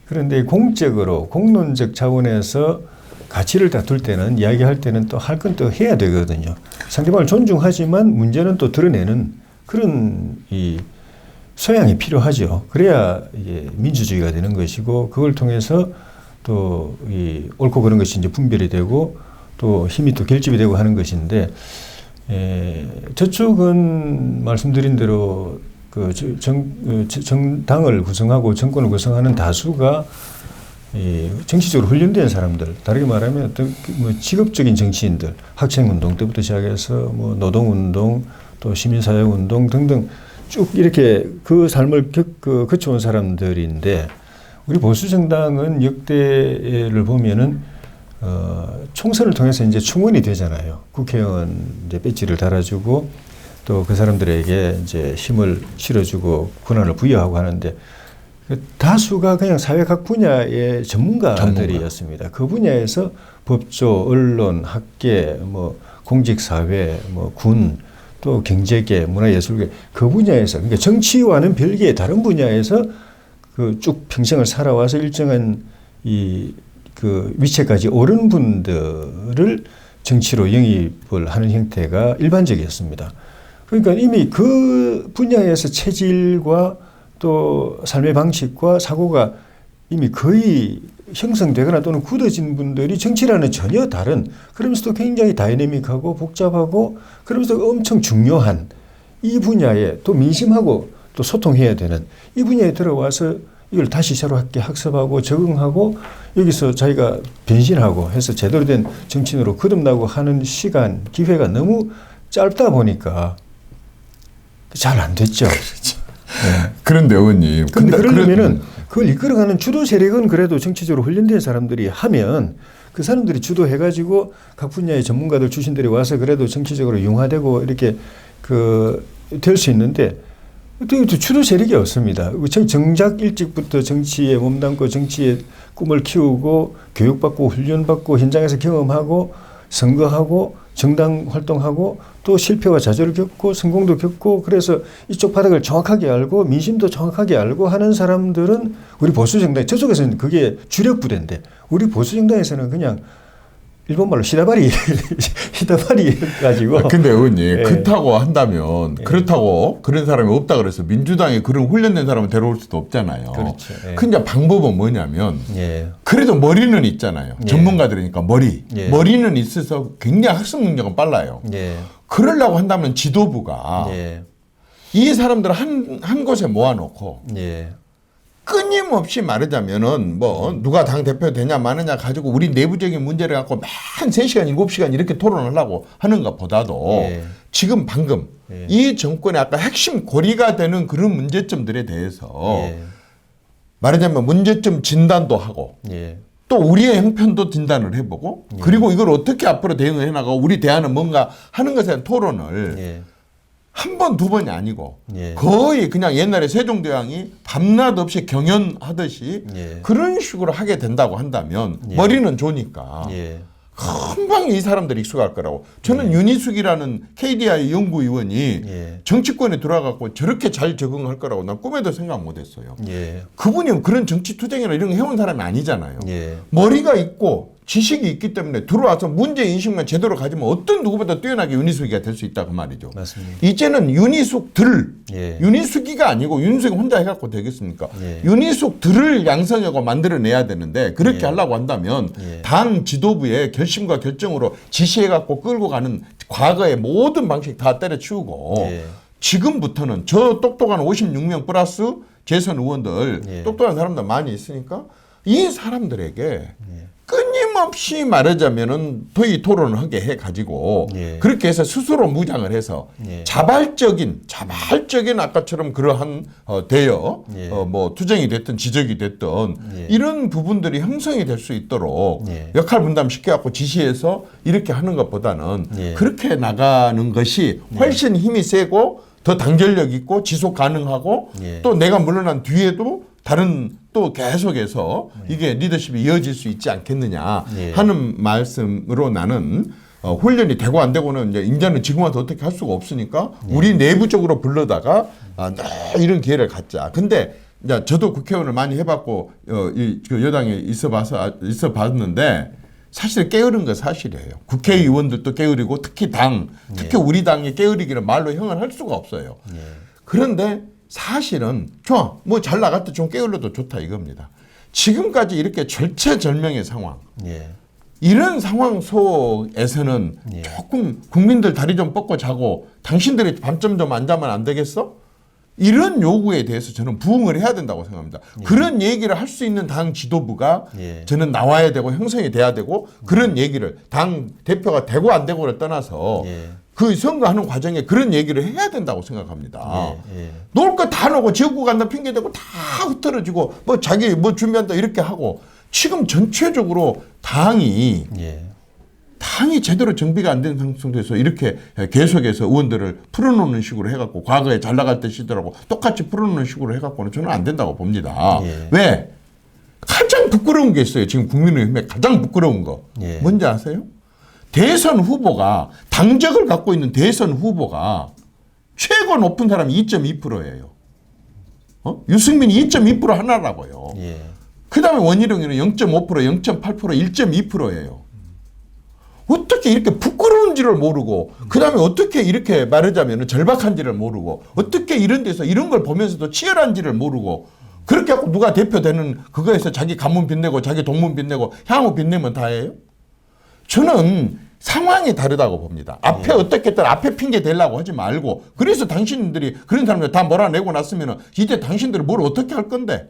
그런데 공적으로 공론적 차원에서 가치를 다툴 때는 이야기할 때는 또 할 건 또 해야 되거든요. 상대방을 존중하지만 문제는 또 드러내는 그런 이 소양이 필요하죠. 그래야 이게 민주주의가 되는 것이고 그걸 통해서 또 이 옳고 그런 것이 이제 분별이 되고 또 힘이 또 결집이 되고 하는 것인데 저쪽은 말씀드린 대로 그 정당을 구성하고 정권을 구성하는 다수가 정치적으로 훈련된 사람들, 다르게 말하면 어떤 뭐 직업적인 정치인들, 학생운동 때부터 시작해서 뭐 노동운동, 또 시민사회운동 등등 쭉 이렇게 그 삶을 거쳐온 사람들인데 우리 보수정당은 역대를 보면은 총선을 통해서 이제 충원이 되잖아요. 국회의원 이제 배지를 달아주고 또 그 사람들에게 이제 힘을 실어주고 권한을 부여하고 하는데 다수가 그냥 사회 각 분야의 전문가들이었습니다. 그 분야에서 법조, 언론, 학계, 뭐 공직사회, 뭐 군, 또 경제계, 문화예술계 그 분야에서 그러니까 정치와는 별개의 다른 분야에서 그 쭉 평생을 살아와서 일정한 그 위치까지 오른 분들을 정치로 영입을 하는 형태가 일반적이었습니다. 그러니까 이미 그 분야에서 체질과 또 삶의 방식과 사고가 이미 거의 형성되거나 또는 굳어진 분들이 정치라는 전혀 다른 그러면서도 굉장히 다이내믹하고 복잡하고 그러면서 엄청 중요한 이 분야에 또 민심하고 또 소통해야 되는 이 분야에 들어와서 이걸 다시 새롭게 학습하고 적응하고 여기서 자기가 변신하고 해서 제대로 된 정치인으로 거듭나고 하는 시간, 기회가 너무 짧다 보니까 잘 안 됐죠. 네. 그런데 의원님. 그런데 그러려면은 그걸 이끌어가는 주도 세력은 그래도 정치적으로 훈련된 사람들이 하면 그 사람들이 주도해가지고 각 분야의 전문가들 출신들이 와서 그래도 정치적으로 융화되고 이렇게 될 수 있는데 또 주도 세력이 없습니다. 정작 일찍부터 정치에 몸담고 정치의 꿈을 키우고 교육받고 훈련받고 현장에서 경험하고 선거하고 정당 활동하고 또 실패와 좌절을 겪고 성공도 겪고 그래서 이쪽 바닥을 정확하게 알고 민심도 정확하게 알고 하는 사람들은 우리 보수정당 저쪽에서는 그게 주력 부대인데 우리 보수정당에서는 그냥 일본말로 시다바리 가지고. 근데 의원님 그렇다고 한다면 그렇다고 그런 사람이 없다 그래서 민주당에 그런 훈련된 사람을 데려올 수도 없잖아요. 그렇죠. 근데 방법은 뭐냐면 그래도 머리는 있잖아요. 전문가들이니까 머리는 있어서 굉장히 학습 능력은 빨라요. 그러려고 한다면 지도부가 이 사람들을 한 곳에 모아놓고 끊임없이 말하자면은 뭐 누가 당 대표 되냐 마느냐 가지고 우리 내부적인 문제를 갖고 한 3시간 7시간 이렇게 토론하려고 하는 것보다도 지금 방금 이 정권의 아까 핵심 고리가 되는 그런 문제점들에 대해서 말하자면 문제점 진단도 하고 또 우리의 형편도 진단을 해보고 그리고 이걸 어떻게 앞으로 대응을 해나가고 우리 대안은 뭔가 하는 것에 대한 토론을 한 번, 두 번이 아니고 거의 그냥 옛날에 세종대왕이 밤낮 없이 경연하듯이 그런 식으로 하게 된다고 한다면 머리는 좋으니까 금방 이 사람들이 익숙할 거라고. 저는 윤희숙이라는 KDI 연구위원이 정치권에 들어와갖고 저렇게 잘 적응할 거라고 난 꿈에도 생각 못했어요. 그분이 그런 정치투쟁이나 이런 거 해온 사람이 아니잖아요. 머리가 있고 지식이 있기 때문에 들어와서 문제인식만 제대로 가지면 어떤 누구보다 뛰어나게 윤희숙이가 될 수 있다 그 말이죠. 맞습니다. 이제는 윤희숙들, 윤희숙이가 아니고 윤희숙이 혼자 해갖고 되겠습니까? 윤희숙들을 양성하고 만들어내야 되는데 그렇게 하려고 한다면 당 지도부의 결심과 결정으로 지시해갖고 끌고 가는 과거의 모든 방식 다 때려치우고 지금부터는 저 똑똑한 56명 플러스 재선 의원들 똑똑한 사람들 많이 있으니까 이 사람들에게 끊임없이 말하자면은 더위 토론을 하게 해가지고 그렇게 해서 스스로 무장을 해서 자발적인 아까처럼 그러한 대여 뭐 투쟁이 됐든 지적이 됐든 이런 부분들이 형성이 될 수 있도록 역할 분담 시켜갖고 지시해서 이렇게 하는 것보다는 그렇게 나가는 것이 훨씬 힘이 세고 더 단결력 있고 지속 가능하고 또 내가 물러난 뒤에도 다른 또 계속해서 이게 리더십이 이어질 수 있지 않겠느냐 하는 말씀으로 나는 훈련이 되고 안 되고는 이제는 지금 와서 어떻게 할 수가 없으니까 우리 내부적으로 불러다가 이런 기회를 갖자. 근데 이제 저도 국회의원을 많이 해봤고 여당에 있어 봤는데 사실 게으른 건 사실이에요. 국회의원들도 게으르고 특히 특히 우리 당이 게으르기는 말로 형을 할 수가 없어요. 그런데 사실은 좋아 뭐 잘 나갈 때 좀 게을러도 좋다 이겁니다. 지금까지 이렇게 절체절명의 상황 이런 상황 속에서는 조금 국민들 다리 좀 뻗고 자고 당신들이 밤점 좀 안 자면 안 되겠어? 이런 요구에 대해서 저는 부응을 해야 된다고 생각합니다. 그런 얘기를 할 수 있는 당 지도부가 저는 나와야 되고 형성이 돼야 되고 그런 얘기를 당 대표가 되고 안 되고를 떠나서 그 선거하는 과정에 그런 얘기를 해야 된다고 생각합니다. 놓을 거 다 놓고 지역구 간다 핑계대고 다 흐트러지고 뭐 자기 뭐 준비한다 이렇게 하고 지금 전체적으로 당이 제대로 정비가 안 된 상태에서 이렇게 계속해서 의원들을 풀어놓는 식으로 해갖고 과거에 잘 나갈 때 시더라고 똑같이 풀어놓는 식으로 해갖고는 저는 안 된다고 봅니다. 왜? 가장 부끄러운 게 있어요. 지금 국민의힘에 가장 부끄러운 거. 뭔지 아세요? 대선 후보가 당적을 갖고 있는 대선 후보가 최고 높은 사람이 2.2%예요. 유승민이 2.2% 하나라고요. 그 다음에 원희룡이는 0.5%, 0.8%, 1.2%예요. 어떻게 이렇게 부끄러운지를 모르고 그 다음에 어떻게 이렇게 말하자면 절박한지를 모르고 어떻게 이런 데서 이런 걸 보면서도 치열한지를 모르고 그렇게 하고 누가 대표되는 그거에서 자기 가문 빚내고 자기 동문 빚내고 향후 빚내면 다예요? 저는 상황이 다르다고 봅니다. 앞에 어떻게든 앞에 핑계 대려고 하지 말고 그래서 당신들이 그런 사람들 다 몰아내고 났으면 이제 당신들이 뭘 어떻게 할 건데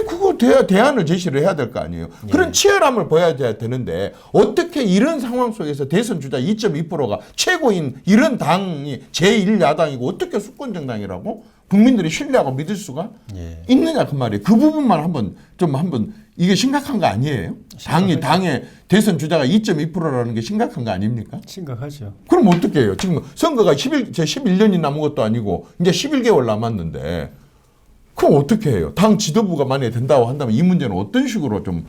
그거 대안을 제시를 해야 될 거 아니에요. 그런 치열함을 보여야 되는데 어떻게 이런 상황 속에서 대선 주자 2.2%가 최고인 이런 당이 제1야당이고 어떻게 수권 정당이라고 국민들이 신뢰하고 믿을 수가 있느냐 그 말이에요. 그 부분만 한번 이게 심각한 거 아니에요? 당의 대선 주자가 2.2%라는 게 심각한 거 아닙니까? 심각하죠. 그럼 어떻게 해요? 지금 선거가 11년이 남은 것도 아니고 이제 11개월 남았는데 그럼 어떻게 해요? 당 지도부가 만약에 된다고 한다면 이 문제는 어떤 식으로 좀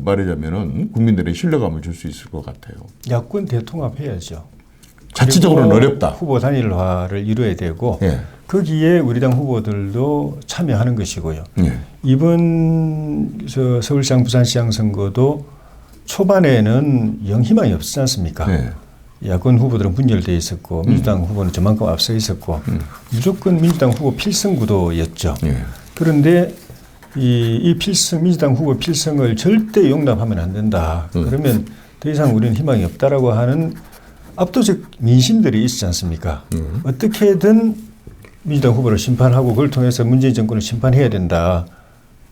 말하자면은 국민들의 신뢰감을 줄 수 있을 것 같아요. 야권 대통합해야죠. 자체적으로는 어렵다. 후보 단일화를 이루어야 되고 예. 거기에 우리 당 후보들도 참여하는 것이고요. 예. 이번 서울시장, 부산시장 선거도 초반에는 영 희망이 없지 않습니까? 예. 야권 후보들은 분열되어 있었고 민주당 후보는 저만큼 앞서 있었고 무조건 민주당 후보 필승 구도였죠. 예. 그런데 이 필승, 민주당 후보 필승을 절대 용납하면 안 된다. 그러면 더 이상 우리는 희망이 없다라고 하는 압도적 민심들이 있지 않습니까? 어떻게든 민주당 후보를 심판하고 그걸 통해서 문재인 정권을 심판해야 된다.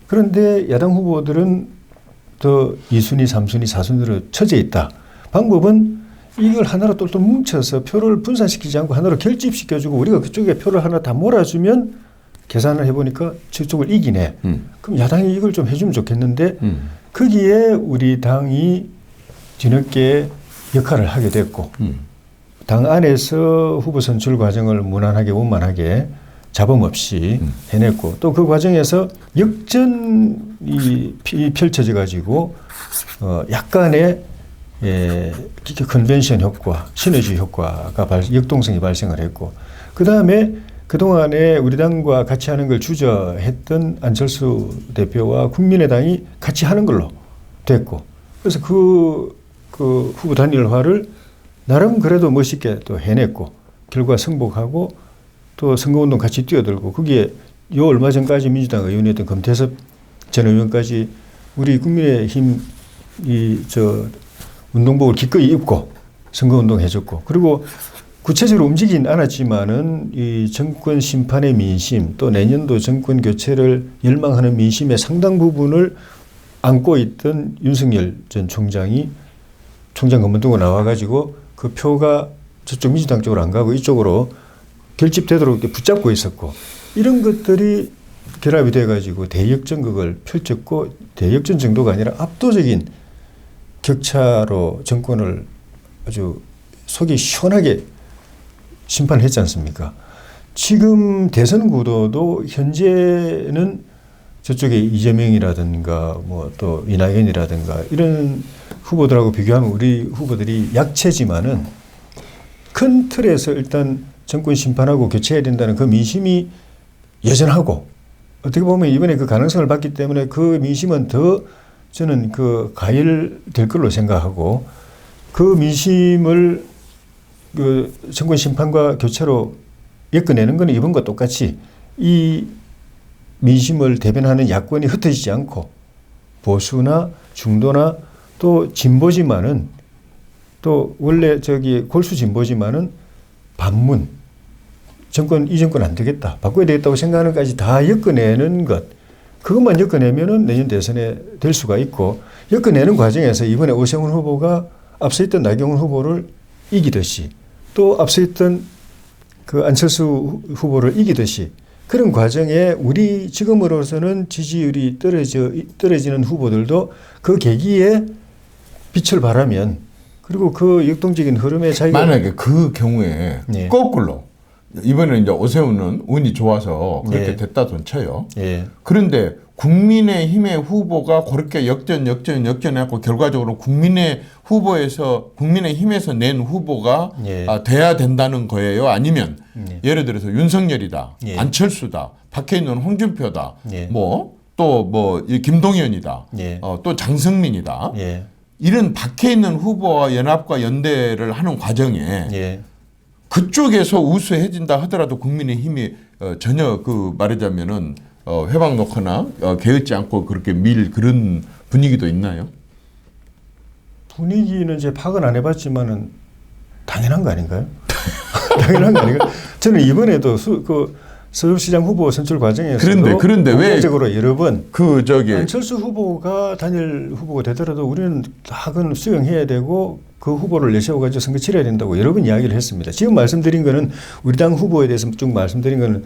그런데 야당 후보들은 더 2순위, 3순위, 4순위로 처져 있다. 방법은 이걸 하나로 똘똘 뭉쳐서 표를 분산시키지 않고 하나로 결집시켜주고 우리가 그쪽에 표를 하나 다 몰아주면 계산을 해보니까 저쪽을 이기네. 그럼 야당이 이걸 좀 해주면 좋겠는데 거기에 우리 당이 뒤늦게 역할을 하게 됐고 당 안에서 후보 선출 과정을 무난하게 원만하게 잡음 없이 해냈고 또 그 과정에서 역전이 펼쳐져 가지고 약간의 컨벤션 효과, 시너지 효과가 역동성이 발생을 했고 그 다음에 그동안에 우리 당과 같이 하는 걸 주저했던 안철수 대표와 국민의당이 같이 하는 걸로 됐고 그래서 그 후보 단일화를 나름 그래도 멋있게 또 해냈고 결과 승복하고 또 선거운동 같이 뛰어들고 거기에 요 얼마 전까지 민주당 의원이었던 금태섭 전 의원까지 우리 국민의힘 운동복을 기꺼이 입고 선거운동 해줬고 그리고 구체적으로 움직이진 않았지만은 이 정권 심판의 민심 또 내년도 정권 교체를 열망하는 민심의 상당 부분을 안고 있던 윤석열 전 총장이 총장 검문두고 나와가지고 그 표가 저쪽 민주당 쪽으로 안 가고 이쪽으로 결집되도록 이렇게 붙잡고 있었고 이런 것들이 결합이 돼가지고 대역전극을 펼쳤고 대역전 정도가 아니라 압도적인 격차로 정권을 아주 속이 시원하게 심판을 했지 않습니까? 지금 대선 구도도 현재는 저쪽에 이재명이라든가 뭐 또 이낙연이라든가 이런 후보들하고 비교하면 우리 후보들이 약체지만은 큰 틀에서 일단 정권 심판하고 교체해야 된다는 그 민심이 여전하고 어떻게 보면 이번에 그 가능성을 봤기 때문에 그 민심은 더 저는 그 가열될 걸로 생각하고 그 민심을 그 정권 심판과 교체로 엮어내는 것은 이번과 똑같이 이 민심을 대변하는 야권이 흩어지지 않고 보수나 중도나 또 진보지만은 또 원래 골수 진보지만은 반문 정권 이 정권 안 되겠다 바꿔야 되겠다고 생각하는 것까지 다 엮어내는 것 그것만 엮어내면은 내년 대선에 될 수가 있고 엮어내는 과정에서 이번에 오세훈 후보가 앞서 있던 나경원 후보를 이기듯이 또 앞서 있던 그 안철수 후보를 이기듯이 그런 과정에 우리 지금으로서는 지지율이 떨어지는 후보들도 그 계기에 빛을 발하면 그리고 그 역동적인 흐름에 자기가 만약에 그 경우에 네. 거꾸로 이번에 이제 오세훈은 운이 좋아서 그렇게 됐다던 쳐요. 그런데 국민의힘의 후보가 그렇게 역전해갖고 결과적으로 국민의힘에서 낸 후보가 돼야 된다는 거예요. 아니면 예를 들어서 윤석열이다, 안철수다, 밖에 있는 홍준표다, 김동연이다, 또 장성민이다. 이런 밖에 있는 후보와 연합과 연대를 하는 과정에 그쪽에서 우수해진다 하더라도 국민의힘이 전혀 말하자면은 회방 놓거나 개의치 않고 그렇게 밀 그런 분위기도 있나요? 분위기는 이제 파악은 안 당연한 거 아닌가요? 당연한 거 아닌가요? 저는 이번에도 서울시장 후보 선출 과정에서도 그런데 왜 공개적으로 여러 번 안철수 후보가 단일 후보가 되더라도 우리는 다 그건 수용해야 되고 그 후보를 내세워가지고 선거 치러야 된다고 여러 번 이야기를 했습니다. 지금 말씀드린 거는 우리 당 후보에 대해서 쭉 말씀드린 거는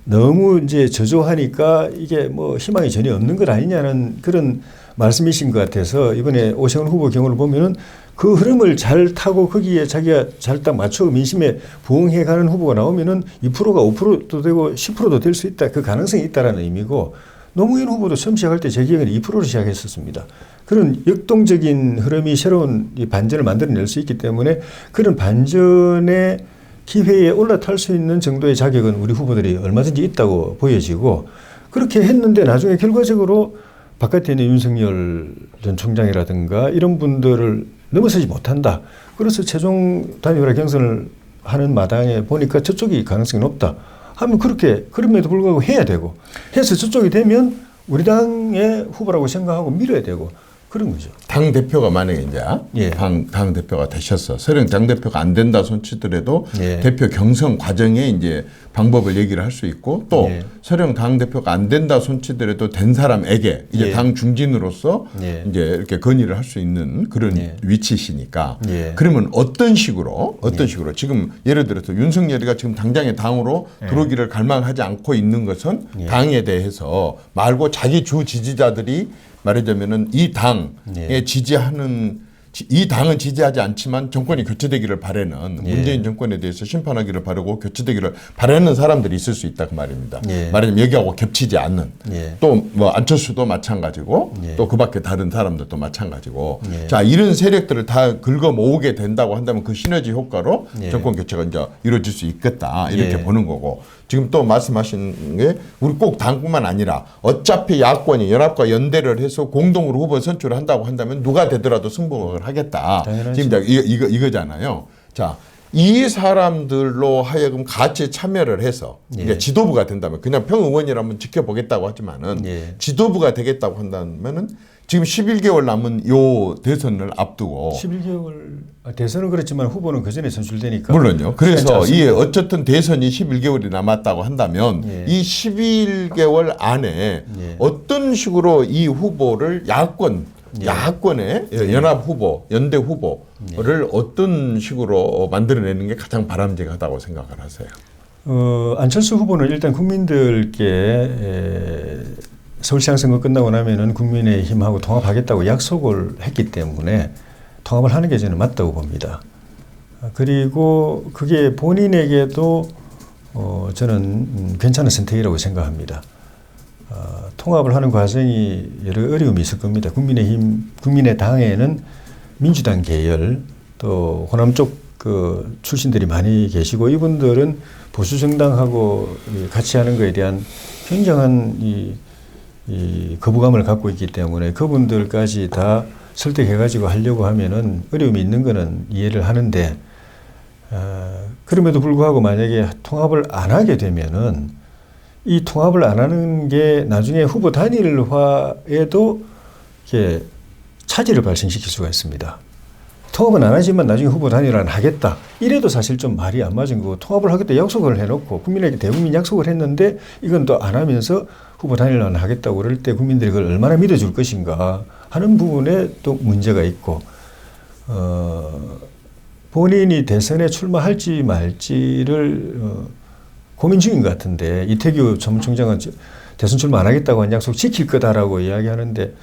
너무 이제 저조하니까 이게 뭐 희망이 전혀 없는 것 아니냐는 그런 말씀이신 것 같아서 이번에 오세훈 후보 경우를 보면은 그 흐름을 잘 타고 거기에 자기가 잘 딱 맞춰 민심에 부응해 가는 후보가 나오면은 2%가 5%도 되고 10%도 될 수 있다. 그 가능성이 있다라는 의미고 노무현 후보도 처음 시작할 때 제 기억에는 2%로 시작했었습니다. 그런 역동적인 흐름이 새로운 이 반전을 만들어낼 수 있기 때문에 그런 반전의 기회에 올라탈 수 있는 정도의 자격은 우리 후보들이 얼마든지 있다고 보여지고 그렇게 했는데 나중에 결과적으로 바깥에 있는 윤석열 전 총장이라든가 이런 분들을 넘어서지 못한다. 그래서 최종 단일화 경선을 하는 마당에 보니까 저쪽이 가능성이 높다. 하면 그렇게 그럼에도 불구하고 해야 되고 해서 저쪽이 되면 우리 당의 후보라고 생각하고 밀어야 되고 그런 거죠. 당 대표가 만약에 이제 당 대표가 되셨어. 설령 당 대표가 안 된다 손치더라도 대표 경선 과정에 이제 방법을 얘기를 할 수 있고 또 설령 당 대표가 안 된다 손치더라도 된 사람에게 이제 당 중진으로서 이제 이렇게 건의를 할 수 있는 그런 위치시니까 그러면 어떤 식으로 지금 예를 들어서 윤석열이가 지금 당장의 당으로 들어오기를 갈망하지 않고 있는 것은 당에 대해서 말고 자기 주 지지자들이 말하자면은 이 당에 지지하는 이 당은 지지하지 않지만 정권이 교체되기를 바라는 문재인 정권에 대해서 심판하기를 바라고 교체되기를 바라는 사람들이 있을 수 있다 그 말입니다. 말하자면 여기하고 겹치지 않는 또 뭐 안철수도 마찬가지고 또 그밖에 다른 사람들도 마찬가지고 자 이런 세력들을 다 긁어 모으게 된다고 한다면 그 시너지 효과로 정권 교체가 이제 이루어질 수 있겠다 이렇게 보는 거고 지금 또 말씀하신 게 우리 꼭 당뿐만 아니라 어차피 야권이 연합과 연대를 해서 공동으로 후보 선출을 한다고 한다면 누가 되더라도 승복을 하겠다. 당연하지. 지금 이거잖아요. 자, 이 사람들로 하여금 같이 참여를 해서 이제 지도부가 된다면 그냥 평의원이라면 지켜보겠다고 하지만은 지도부가 되겠다고 한다면은 지금 11개월 남은 요 대선을 앞두고 11개월 대선은 그렇지만 후보는 그 전에 선출되니까 물론요. 그래서 이 어쨌든 대선이 11개월이 남았다고 한다면 이 11개월 안에 어떤 식으로 이 후보를 야권의 연합 후보, 연대 후보를 어떤 식으로 만들어내는 게 가장 바람직하다고 생각을 하세요? 안철수 후보는 일단 국민들께 서울시장 선거 끝나고 나면은 국민의힘하고 통합하겠다고 약속을 했기 때문에 통합을 하는 게 저는 맞다고 봅니다. 그리고 그게 본인에게도 저는 괜찮은 선택이라고 생각합니다. 통합을 하는 과정이 여러 어려움이 있을 겁니다. 국민의당에는 민주당 계열 또 호남 쪽 그 출신들이 많이 계시고 이분들은 보수 정당하고 같이 하는 것에 대한 굉장한 이 거부감을 갖고 있기 때문에 그분들까지 다 설득해가지고 하려고 하면은 어려움이 있는 거는 이해를 하는데 그럼에도 불구하고 만약에 통합을 안 하게 되면은 이 통합을 안 하는 게 나중에 후보 단일화에도 이렇게 차질을 발생시킬 수가 있습니다. 통합은 안 하지만 나중에 후보 단일화는 하겠다. 이래도 사실 좀 말이 안 맞은 거고 통합을 하겠다 약속을 해놓고 국민에게 대국민 약속을 했는데 이건 또 안 하면서 후보 단일화는 하겠다고 그럴 때 국민들이 그걸 얼마나 믿어줄 것인가 하는 부분에 또 문제가 있고 본인이 대선에 출마할지 말지를 고민 중인 것 같은데 이태규 전문총장은 대선 출마 안 하겠다고 한 약속 지킬 거다라고 이야기하는데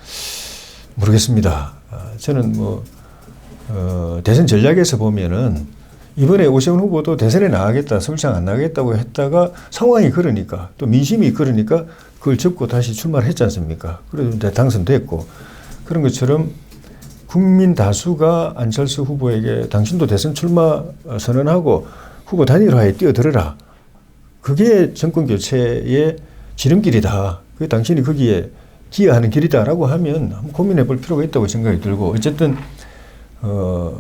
모르겠습니다. 저는 대선 전략에서 보면은 이번에 오세훈 후보도 대선에 나가겠다, 서울시장 안 나가겠다고 했다가 상황이 그러니까 또 민심이 그러니까 그걸 접고 다시 출마를 했지 않습니까? 그래서 당선됐고 그런 것처럼 국민 다수가 안철수 후보에게 당신도 대선 출마 선언하고 후보 단일화에 뛰어들어라. 그게 정권 교체의 지름길이다. 그게 당신이 거기에 기여하는 길이다라고 하면 한번 고민해 볼 필요가 있다고 생각이 들고 어쨌든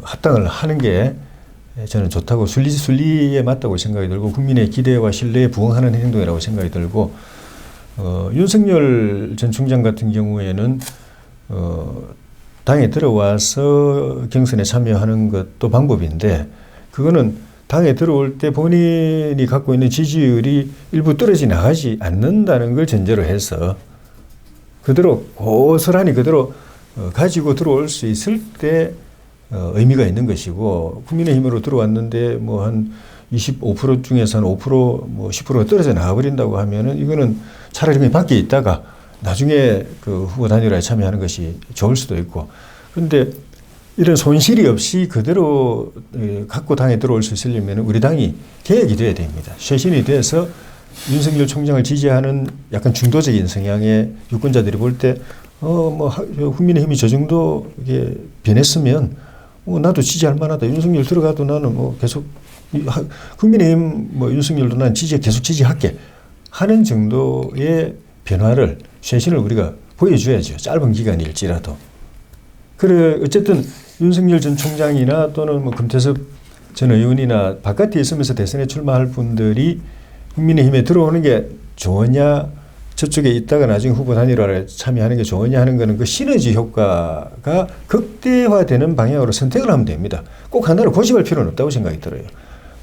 합당을 하는 게 저는 좋다고 순리에 맞다고 생각이 들고 국민의 기대와 신뢰에 부응하는 행동이라고 생각이 들고 윤석열 전 총장 같은 경우에는 당에 들어와서 경선에 참여하는 것도 방법인데 그거는 당에 들어올 때 본인이 갖고 있는 지지율이 일부 떨어져 나가지 않는다는 걸 전제로 해서 그대로 고스란히 그대로 가지고 들어올 수 있을 때 의미가 있는 것이고, 국민의힘으로 들어왔는데 뭐 한 25% 중에서 한 5%, 뭐 10%가 떨어져 나가버린다고 하면은 이거는 차라리 그냥 밖에 있다가 나중에 그 후보 단일화에 참여하는 것이 좋을 수도 있고, 그런데 이런 손실이 없이 그대로 갖고 당에 들어올 수 있으려면 우리 당이 개혁이 돼야 됩니다. 쇄신이 돼서 윤석열 총장을 지지하는 약간 중도적인 성향의 유권자들이 볼 때 국민의힘이 저 정도 이게 변했으면 나도 지지할 만하다. 윤석열 들어가도 나는 뭐 계속 국민의힘 뭐 윤석열도 난 계속 지지할게 하는 정도의 변화를, 쇄신을 우리가 보여줘야죠. 짧은 기간일지라도. 그래 어쨌든 윤석열 전 총장이나 또는 뭐 금태섭 전 의원이나 바깥에 있으면서 대선에 출마할 분들이 국민의힘에 들어오는 게 좋으냐, 저쪽에 있다가 나중에 후보 단일화에 참여하는 게 좋으냐 하는 거는 그 시너지 효과가 극대화되는 방향으로 선택을 하면 됩니다. 꼭 하나를 고집할 필요는 없다고 생각이 들어요.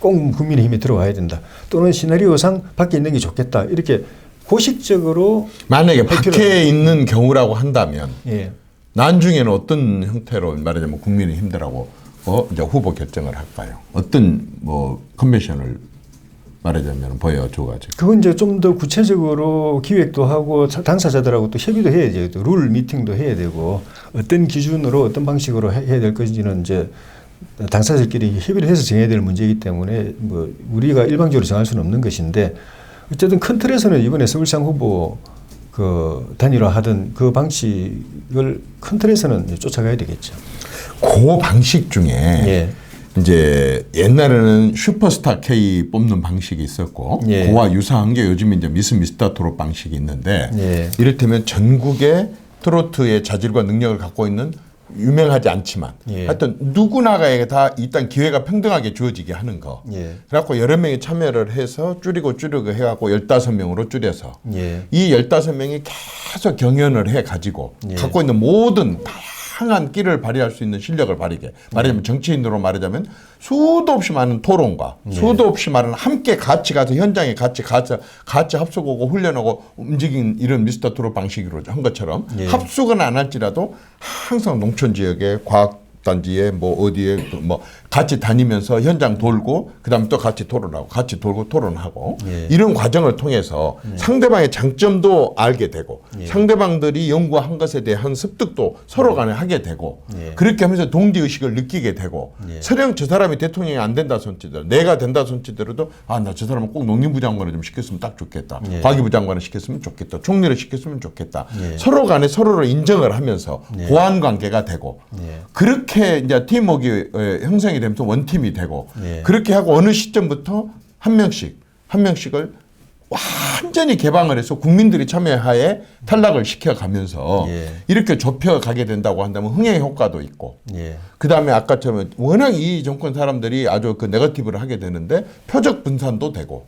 꼭 국민의힘에 들어와야 된다. 또는 시나리오상 밖에 있는 게 좋겠다. 이렇게 고식적으로 만약에 밖에 있는 경우라고 한다면 예. 나중에는 어떤 형태로 말하자면 국민의힘들하고 이제 후보 결정을 할까요? 어떤 뭐 컨벤션을 말하자면 보여줘가지고. 그건 이제 좀 더 구체적으로 기획도 하고 당사자들하고 또 협의도 해야 되고 룰 미팅도 해야 되고 어떤 기준으로 어떤 방식으로 해야 될 것인지는 이제 당사자들끼리 협의를 해서 정해야 될 문제이기 때문에 뭐 우리가 일방적으로 정할 수는 없는 것인데, 어쨌든 큰 틀에서는 이번에 서울시장 후보 그 단일화하던 그 방식을 큰 틀에서는 쫓아가야 되겠죠. 그 방식 중에 예. 이제 옛날에는 슈퍼스타 K 뽑는 방식이 있었고, 예. 그와 유사한 게 요즘 이제 미스터 트롯 방식이 있는데, 예. 이를테면 전국의 트로트의 자질과 능력을 갖고 있는 유명하지 않지만 예. 하여튼 누구나가 다 일단 기회가 평등하게 주어지게 하는 거. 예. 그래갖고 여러 명이 참여를 해서 줄이고 해갖고 15명으로 줄여서 예. 이 15명이 계속 경연을 해가지고 예. 갖고 있는 모든 다양한 끼를 발휘할 수 있는 실력을 발휘게. 말하자면 정치인으로 말하자면 수도 없이 많은 토론과 수도 없이 많은 함께 같이 가서 현장에 같이 합숙하고 훈련하고 움직인 이런 미스터 트롯 방식으로 한 것처럼 예. 합숙은 안 할지라도 항상 농촌 지역에 과학단지에 뭐 어디에 뭐 같이 다니면서 현장 돌고 그다음에 또 같이 토론하고 같이 돌고 토론하고 예. 이런 과정을 통해서 상대방의 장점도 알게 되고 상대방들이 연구한 것에 대한 습득도 서로 간에 하게 되고 그렇게 하면서 동지의식을 느끼게 되고 설령 저 사람이 대통령이 안 된다 손치더라도 내가 된다 손치더라도 나 저 사람은 꼭 농림부 장관을 좀 시켰으면 딱 좋겠다. 과기부 장관을 시켰으면 좋겠다. 총리를 시켰으면 좋겠다. 서로 간에 서로를 인정을 하면서 보완 관계가 되고 그렇게 이제 팀워크가 형성이 되면서 원팀이 되고 그렇게 하고 어느 시점부터 한 명씩을 완전히 개방을 해서 국민들이 참여하에 탈락을 시켜가면서 이렇게 좁혀가게 된다고 한다면 흥행 효과도 있고 그다음에 아까처럼 워낙 이 정권 사람들이 아주 그 네거티브를 하게 되는데 표적 분산도 되고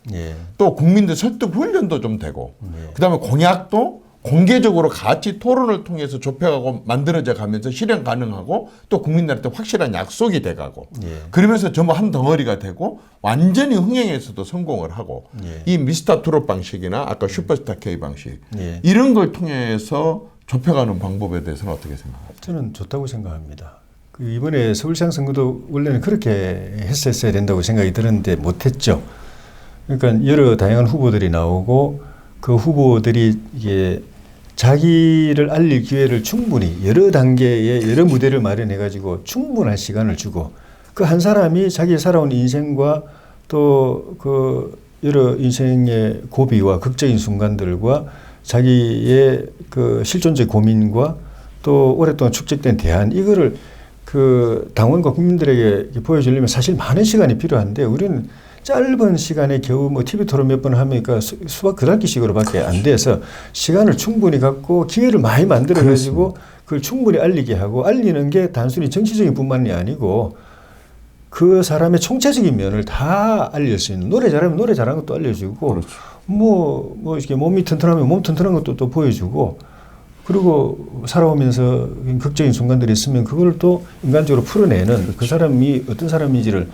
또 국민들 설득 훈련도 좀 되고 그다음에 공약도 공개적으로 같이 토론을 통해서 좁혀가고 만들어져 가면서 실현 가능하고 또 국민들한테 확실한 약속이 돼가고 그러면서 전부 한 덩어리가 되고 완전히 흥행에서도 성공을 하고 이 미스터 트롯 방식이나 아까 슈퍼스타 K 방식 이런 걸 통해서 좁혀가는 방법에 대해서는 어떻게 생각하세요? 저는 좋다고 생각합니다. 그 이번에 서울시장 선거도 원래는 그렇게 했었어야 된다고 생각이 들었는데 못했죠. 그러니까 여러 다양한 후보들이 나오고 그 후보들이 이게 자기를 알릴 기회를 충분히 여러 단계의 여러 무대를 마련해 가지고 충분한 시간을 주고 그 한 사람이 자기 살아온 인생과 또 그 여러 인생의 고비와 극적인 순간들과 자기의 그 실존적 고민과 또 오랫동안 축적된 대안 이거를 그 당원과 국민들에게 보여주려면 사실 많은 시간이 필요한데 우리는 짧은 시간에 겨우 뭐 TV 토론 몇 번 하니까 수박 그닥기식으로밖에 안 돼서 시간을 충분히 갖고 기회를 많이 만들어 가지고 그걸 충분히 알리게 하고 알리는 게 단순히 정치적인 뿐만이 아니고 그 사람의 총체적인 면을 다 알릴 수 있는 노래 잘하면 노래 잘하는 것도 알려주고 그렇죠. 뭐 이렇게 몸이 튼튼하면 몸 튼튼한 것도 또 보여주고 그리고 살아오면서 극적인 순간들이 있으면 그걸 또 인간적으로 풀어내는 그 사람이 어떤 사람인지를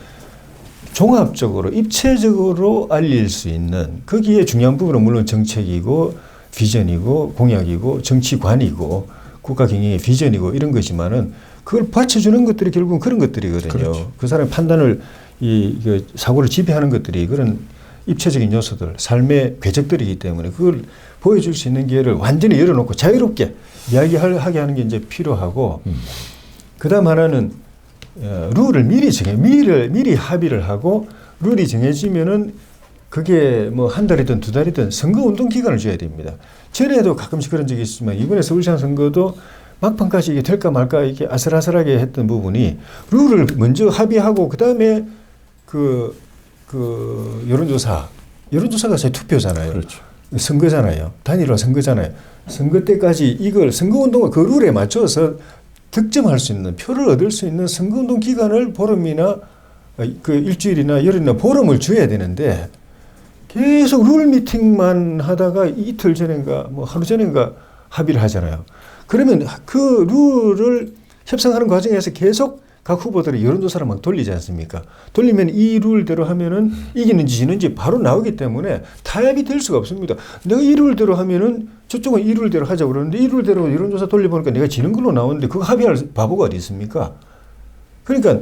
종합적으로 입체적으로 알릴 수 있는 거기에 중요한 부분은 물론 정책이고 비전이고 공약이고 정치관이고 국가 경영의 비전이고 이런 거지만은 그걸 받쳐주는 것들이 결국은 그런 것들이거든요. 그렇죠. 그 사람의 판단을 이 사고를 지배하는 것들이 그런 입체적인 요소들, 삶의 궤적들이기 때문에 그걸 보여줄 수 있는 기회를 완전히 열어놓고 자유롭게 이야기하게 하는 게 이제 필요하고 그다음 하나는 룰을 미리 합의를 하고 룰이 정해지면은 그게 뭐 한 달이든 두 달이든 선거운동 기간을 줘야 됩니다. 전에도 가끔씩 그런 적이 있지만 이번에 서울시장 선거도 막판까지 이게 될까 말까 이렇게 아슬아슬하게 했던 부분이 룰을 먼저 합의하고 그다음에 그 여론조사가 제 투표잖아요. 그렇죠. 선거잖아요. 단일화 선거잖아요. 선거 때까지 이걸 선거운동을 그 룰에 맞춰서 득점할 수 있는 표를 얻을 수 있는 선거운동 기간을 보름이나 그 일주일이나 열흘이나 보름을 줘야 되는데 계속 룰 미팅만 하다가 이틀 전인가 뭐 하루 전인가 합의를 하잖아요. 그러면 그 룰을 협상하는 과정에서 계속 각 후보들이 여론조사를 막 돌리지 않습니까? 돌리면 이 룰대로 하면은 이기는지 지는지 바로 나오기 때문에 타협이 될 수가 없습니다. 내가 이 룰대로 하면은 저쪽은 이 룰대로 하자고 그러는데 이 룰대로 여론조사 돌려보니까 내가 지는 걸로 나오는데 그거 합의할 바보가 어디 있습니까? 그러니까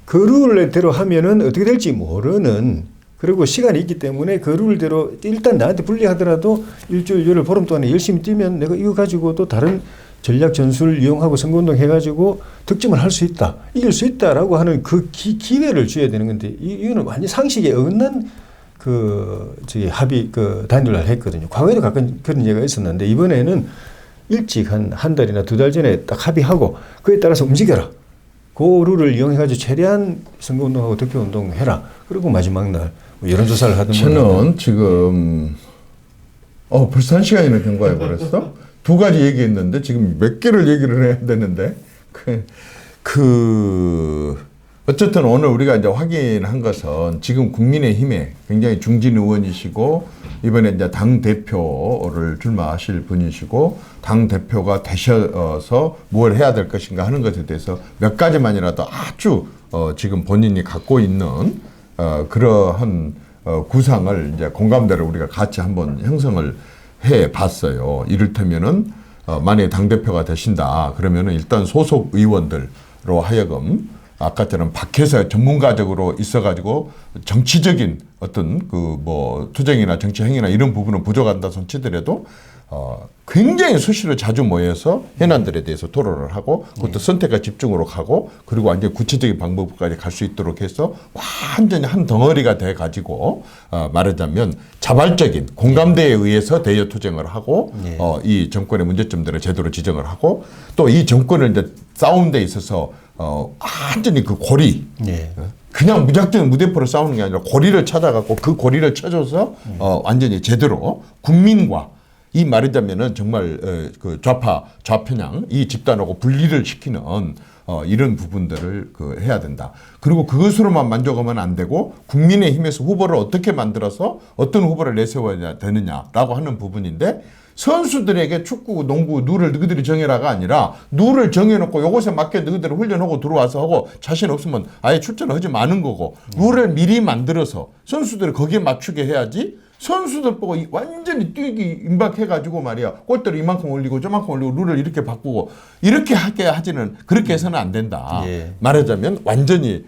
그 룰대로 하면은 어떻게 될지 모르는 그리고 시간이 있기 때문에 그 룰대로 일단 나한테 불리하더라도 일주일, 열흘, 보름 동안에 열심히 뛰면 내가 이거 가지고 또 다른 전략 전술을 이용하고 선거운동 해가지고 득점을 할 수 있다. 이길 수 있다라고 하는 그 기회를 줘야 되는 건데 이거는 완전 상식에 어긋난 합의 단일화를 했거든요. 과거에도 가끔 그런 얘기가 있었는데 이번에는 일찍 한 달이나 두 달 전에 딱 합의하고 그에 따라서 움직여라. 그 룰을 이용해가지고 최대한 선거운동하고 득표운동 해라. 그리고 마지막 날 뭐 여론조사를 하든 저는 지금 벌써 1시간이나 경과해 버렸어? 두 가지 얘기했는데 지금 몇 개를 얘기를 해야 되는데 어쨌든 오늘 우리가 이제 확인한 것은 지금 국민의힘에 굉장히 중진 의원이시고 이번에 이제 당 대표를 출마하실 분이시고 당 대표가 되셔서 뭘 해야 될 것인가 하는 것에 대해서 몇 가지만이라도 아주 지금 본인이 갖고 있는 그러한 구상을 이제 공감대를 우리가 같이 한번 형성을 해 봤어요. 이를테면은 만약에 당대표가 되신다 그러면은 일단 소속 의원들로 하여금 아까처럼 밖에서 전문가적으로 있어가지고 정치적인 어떤 투쟁이나 정치 행위나 이런 부분은 부족한다 손 치더라도 굉장히 수시로 자주 모여서 현안들에 대해서 토론을 하고 그것도 선택과 집중으로 가고 그리고 완전 구체적인 방법까지 갈 수 있도록 해서 완전히 한 덩어리가 돼 가지고 말하자면 자발적인 공감대에 의해서 대여 투쟁을 하고 이 정권의 문제점들을 제대로 지적을 하고 또 이 정권을 이제 싸움 데 있어서 완전히 그 고리 그냥 무작정 무대포로 싸우는 게 아니라 고리를 찾아갖고 그 고리를 쳐줘서 완전히 제대로 국민과 이 말하자면은 정말 그 좌편향 이 집단하고 분리를 시키는 이런 부분들을 해야 된다. 그리고 그것으로만 만족하면 안 되고 국민의힘에서 후보를 어떻게 만들어서 어떤 후보를 내세워야 되느냐라고 하는 부분인데 선수들에게 축구, 농구 룰을 너희들이 정해라가 아니라 룰을 정해놓고 요것에 맞게 너희들을 훈련하고 들어와서 하고 자신 없으면 아예 출전을 하지 마는 거고 룰을 미리 만들어서 선수들을 거기에 맞추게 해야지 선수들 보고 완전히 뛰기 임박해가지고 말이야 골대를 이만큼 올리고 저만큼 올리고 룰을 이렇게 바꾸고 이렇게 하게 하지는 그렇게 해서는 안 된다. 말하자면 완전히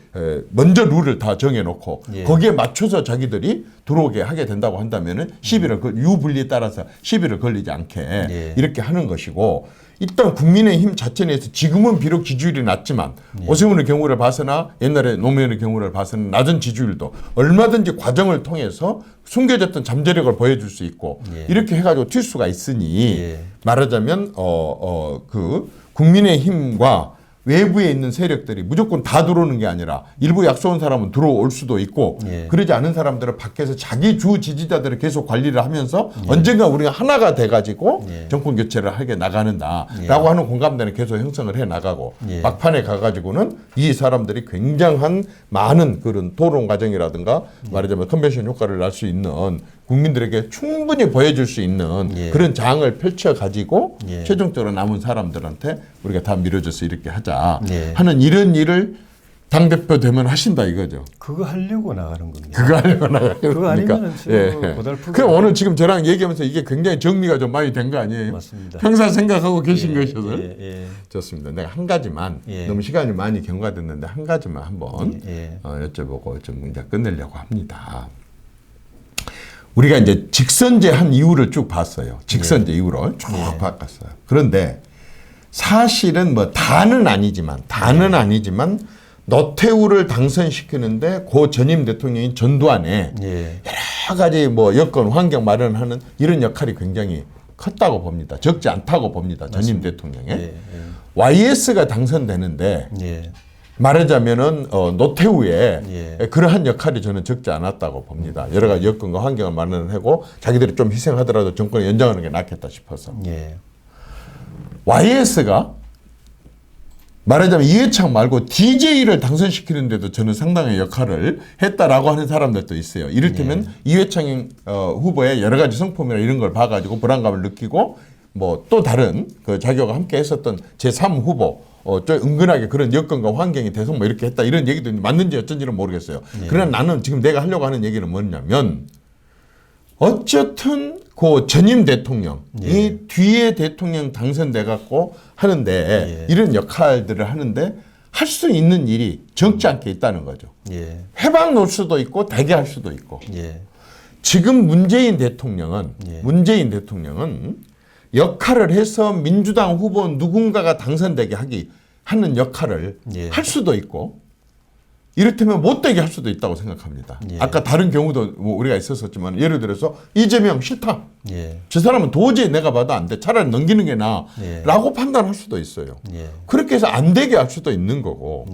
먼저 룰을 다 정해놓고 거기에 맞춰서 자기들이 들어오게 하게 된다고 한다면은 시비를 유불리에 따라서 시비를 걸리지 않게 이렇게 하는 것이고 일단 국민의힘 자체 내에서 지금은 비록 지지율이 낮지만 오세훈의 경우를 봐서나 옛날에 노무현의 경우를 봐서는 낮은 지지율도 얼마든지 과정을 통해서 숨겨졌던 잠재력을 보여줄 수 있고 이렇게 해가지고 튈 수가 있으니 말하자면 그 국민의힘과 외부에 있는 세력들이 무조건 다 들어오는 게 아니라 일부 약소한 사람은 들어올 수도 있고 그러지 않은 사람들은 밖에서 자기 주 지지자들을 계속 관리를 하면서 언젠가 우리가 하나가 돼가지고 정권 교체를 하게 나가는다라고 하는 공감대는 계속 형성을 해 나가고 막판에 가가지고는 이 사람들이 굉장한 많은 그런 토론 과정이라든가 말하자면 컨벤션 효과를 낼 수 있는 국민들에게 충분히 보여줄 수 있는 그런 장을 펼쳐가지고 최종적으로 남은 사람들한테 우리가 다 밀어줘서 이렇게 하자 하는 이런 일을 당대표 되면 하신다 이거죠. 그거 하려고 나가는 겁니다. 그거 하려고 나가는 그거 아니면 예. 고달프고. 그럼 오늘 지금 저랑 얘기하면서 이게 굉장히 정리가 좀 많이 된 거 아니에요? 맞습니다. 평생 생각하고 계신 것이어서 예. 좋습니다. 내가 한 가지만 너무 시간이 많이 경과됐는데 한 가지만 한번 여쭤보고 좀 이제 끝내려고 합니다. 우리가 이제 직선제 한 이유를 쭉 봤어요. 직선제 이유를 쭉 바꿨어요. 그런데 사실은 뭐 다는 아니지만 노태우를 당선시키는데 고 전임 대통령인 전두환에 여러 가지 뭐 여건 환경 마련하는 이런 역할이 굉장히 컸다고 봅니다. 적지 않다고 봅니다. 전임 대통령에. YS가 당선되는데 말하자면은 노태우의 그러한 역할이 저는 적지 않았다고 봅니다. 여러 가지 여건과 환경을 마련하고 자기들이 좀 희생하더라도 정권을 연장하는 게 낫겠다 싶어서. YS가 말하자면 이해창 말고 DJ를 당선시키는데도 저는 상당히 역할을 했다라고 하는 사람들도 있어요. 이를테면 이회창 후보의 여러 가지 성품이나 이런 걸 봐가지고 불안감을 느끼고 뭐 또 다른 그 자기와 함께 했었던 제3 후보 좀 은근하게 그런 여건과 환경이 돼서 뭐 이렇게 했다 이런 얘기도 맞는지 어쩐지는 모르겠어요. 그러나 나는 지금 내가 하려고 하는 얘기는 뭐냐면 어쨌든 그 전임 대통령이 뒤에 대통령 당선돼 갖고 하는데 이런 역할들을 하는데 할 수 있는 일이 적지 않게 있다는 거죠. 해방 놓을 수도 있고 대기할 수도 있고. 지금 문재인 대통령은 역할을 해서 민주당 후보 누군가가 당선되게 하는 역할을 할 수도 있고 이를테면 못되게 할 수도 있다고 생각합니다. 아까 다른 경우도 뭐 우리가 있었지만 예를 들어서 이재명 싫다. 저 사람은 도저히 내가 봐도 안 돼. 차라리 넘기는 게 나아. 라고 판단할 수도 있어요. 그렇게 해서 안 되게 할 수도 있는 거고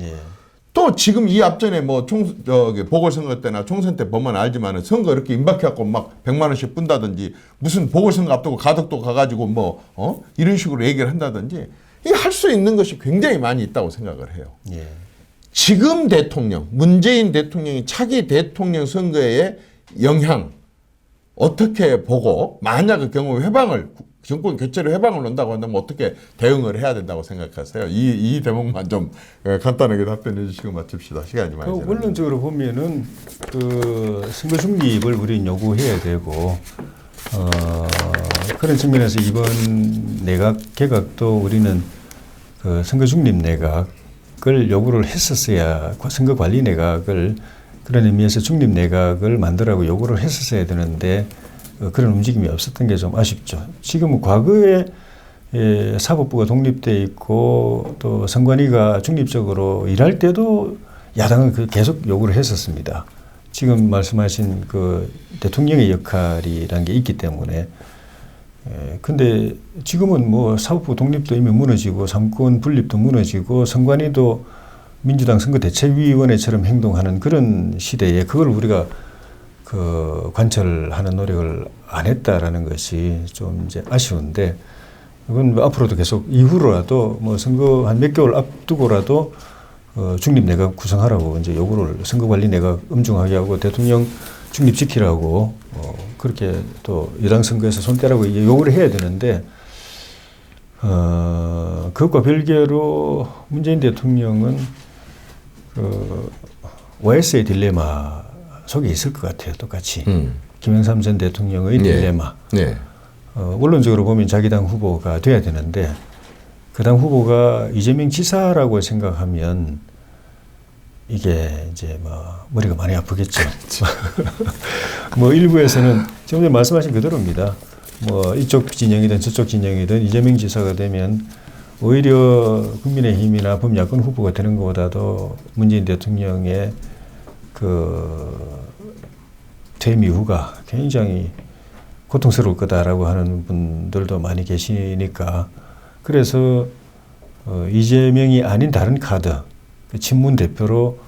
또 지금 이 앞전에 뭐 보궐선거 때나 총선 때 보면 알지만 선거 이렇게 임박해갖고 막 100만 원씩 푼다든지 무슨 보궐선거 앞두고 가덕도 가가지고 뭐 이런 식으로 얘기를 한다든지 이게 할 수 있는 것이 굉장히 많이 있다고 생각을 해요. 지금 대통령 문재인 대통령이 차기 대통령 선거에 영향 어떻게 보고 만약 그 경우 정권 교체를 해방을 논다고 한다면 어떻게 대응을 해야 된다고 생각하세요? 이 대목만 좀 간단하게 답변해 주시고 마칩시다. 시간이 많이 지났습니다. 원론적으로 보면은 그 선거 중립을 우리는 요구해야 되고 그런 측면에서 이번 내각 개각도 우리는 그 선거 중립 내각을 요구를 했었어야 선거 관리 내각을 그런 의미에서 중립 내각을 만들라고 요구를 했었어야 되는데 그런 움직임이 없었던 게 좀 아쉽죠. 지금은 과거에 사법부가 독립돼 있고 또 선관위가 중립적으로 일할 때도 야당은 계속 요구를 했었습니다. 지금 말씀하신 그 대통령의 역할이라는 게 있기 때문에 근데 지금은 뭐 사법부 독립도 이미 무너지고 삼권 분립도 무너지고 선관위도 민주당 선거대책위원회처럼 행동하는 그런 시대에 그걸 우리가 그 관철하는 노력을 안 했다라는 것이 좀 이제 아쉬운데 이건 뭐 앞으로도 계속 이후로라도 뭐 선거 한 몇 개월 앞두고라도 중립 내각 구성하라고 이제 요구를 선거관리 내각 엄중하게 하고 대통령 중립시키라고 그렇게 또 여당 선거에서 손 떼라고 요구를 해야 되는데 그것과 별개로 문재인 대통령은 그 YS의 딜레마 속에 있을 것 같아요. 똑같이. 김영삼 전 대통령의 딜레마. 원론적으로 보면 자기 당 후보가 돼야 되는데 그 당 후보가 이재명 지사라고 생각하면 이게 이제 뭐 머리가 많이 아프겠죠. 뭐 일부에서는 지금 전에 말씀하신 그대로입니다. 뭐 이쪽 진영이든 저쪽 진영이든 이재명 지사가 되면 오히려 국민의힘이나 범야권 후보가 되는 것보다도 문재인 대통령의 그 퇴임 이후가 굉장히 고통스러울 거다라고 하는 분들도 많이 계시니까 그래서 이재명이 아닌 다른 카드 친문 대표로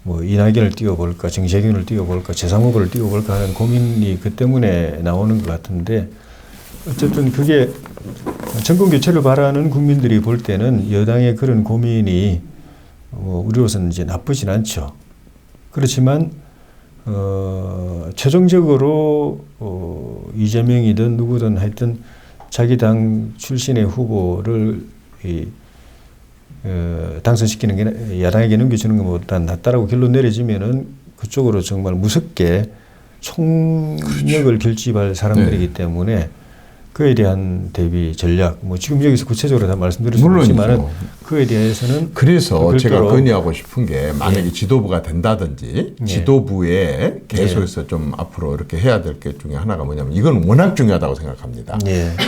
뭐 이낙연을 띄워볼까 정세균을 띄워볼까 제3후보를 띄워볼까 하는 고민이 그 때문에 나오는 것 같은데 어쨌든 그게 정권 교체를 바라는 국민들이 볼 때는 여당의 그런 고민이 우리로서는 이제 나쁘진 않죠. 그렇지만 최종적으로 이재명이든 누구든 하여튼 자기 당 출신의 후보를 당선시키는 게 야당에게 넘겨주는 것보다 낫다라고 결론 내려지면은 그쪽으로 정말 무섭게 총력을 결집할 사람들이기 때문에 그에 대한 대비 전략, 뭐 지금 여기서 구체적으로 다 말씀드릴 수 없지만은 그에 대해서는 그래서 제가 건의하고 싶은 게 만약에 지도부가 된다든지 지도부에 계속해서 좀 앞으로 이렇게 해야 될 게 중에 하나가 뭐냐면 이건 워낙 중요하다고 생각합니다.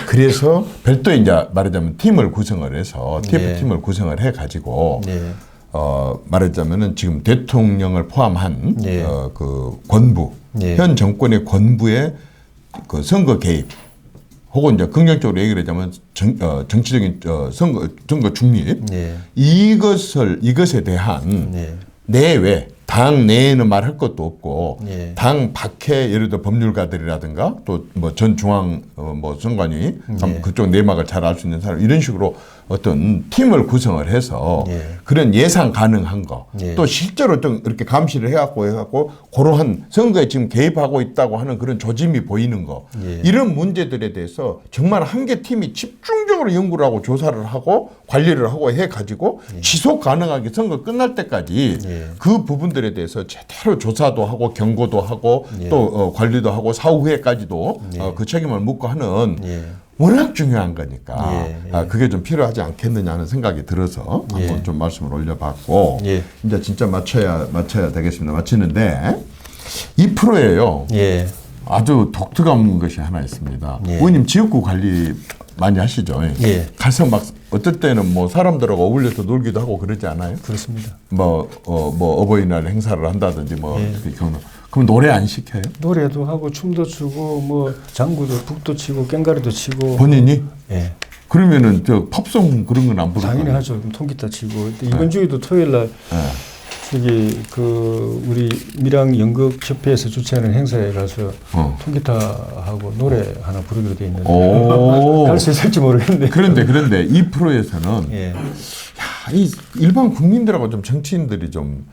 그래서 별도의 이제 말하자면 팀을 구성을 해서 TF팀을 구성을 해가지고 말하자면은 지금 대통령을 포함한 그 권부 현 정권의 권부의 그 선거 개입. 혹은 이제 긍정적으로 얘기를 하자면 정치적인 선거 중립 이것에 대한 내외 당 내에는 말할 것도 없고 당 밖에 예를 들어 법률가들이라든가 또 뭐 전 중앙 뭐 선관위 그쪽 내막을 잘 알 수 있는 사람 이런 식으로 어떤 팀을 구성을 해서 그런 예상 가능한 거 또 실제로 좀 이렇게 감시를 해갖고 그러한 선거에 지금 개입하고 있다고 하는 그런 조짐이 보이는 거 이런 문제들에 대해서 정말 한 개 팀이 집중적으로 연구를 하고 조사를 하고 관리를 하고 해가지고 지속 가능하게 선거 끝날 때까지 그 부분들에 대해서 제대로 조사도 하고 경고도 하고 또 관리도 하고 사후에까지도 그 책임을 묻고 하는 워낙 중요한 거니까 그게 좀 필요하지 않겠느냐 하는 생각이 들어서 한번 좀 말씀을 올려봤고 이제 진짜 맞춰야 되겠습니다. 마치는데 2%예요. 아주 독특한 것이 하나 있습니다. 의원님 지역구 관리 많이 하시죠? 가서 막 어떨 때는 뭐 사람들하고 어울려서 놀기도 하고 그러지 않아요? 그렇습니다. 뭐 어버이날 행사를 한다든지 뭐 그럼 노래 안 시켜요? 노래도 하고 춤도 추고 뭐 장구도 북도 치고 깽가리도 치고 본인이? 그러면은 저 팝송 그런 건 안 부르고 당연히 하죠. 통기타 치고 이번 주에도 토요일 날 저기 그 우리 밀양 연극협회에서 주최하는 행사에 가서 통기타하고 노래 하나 부르기로 돼 있는데 갈 수 있을지 모르겠는데. 그런데 2%에서는 이 일반 국민들하고 좀 정치인들이 좀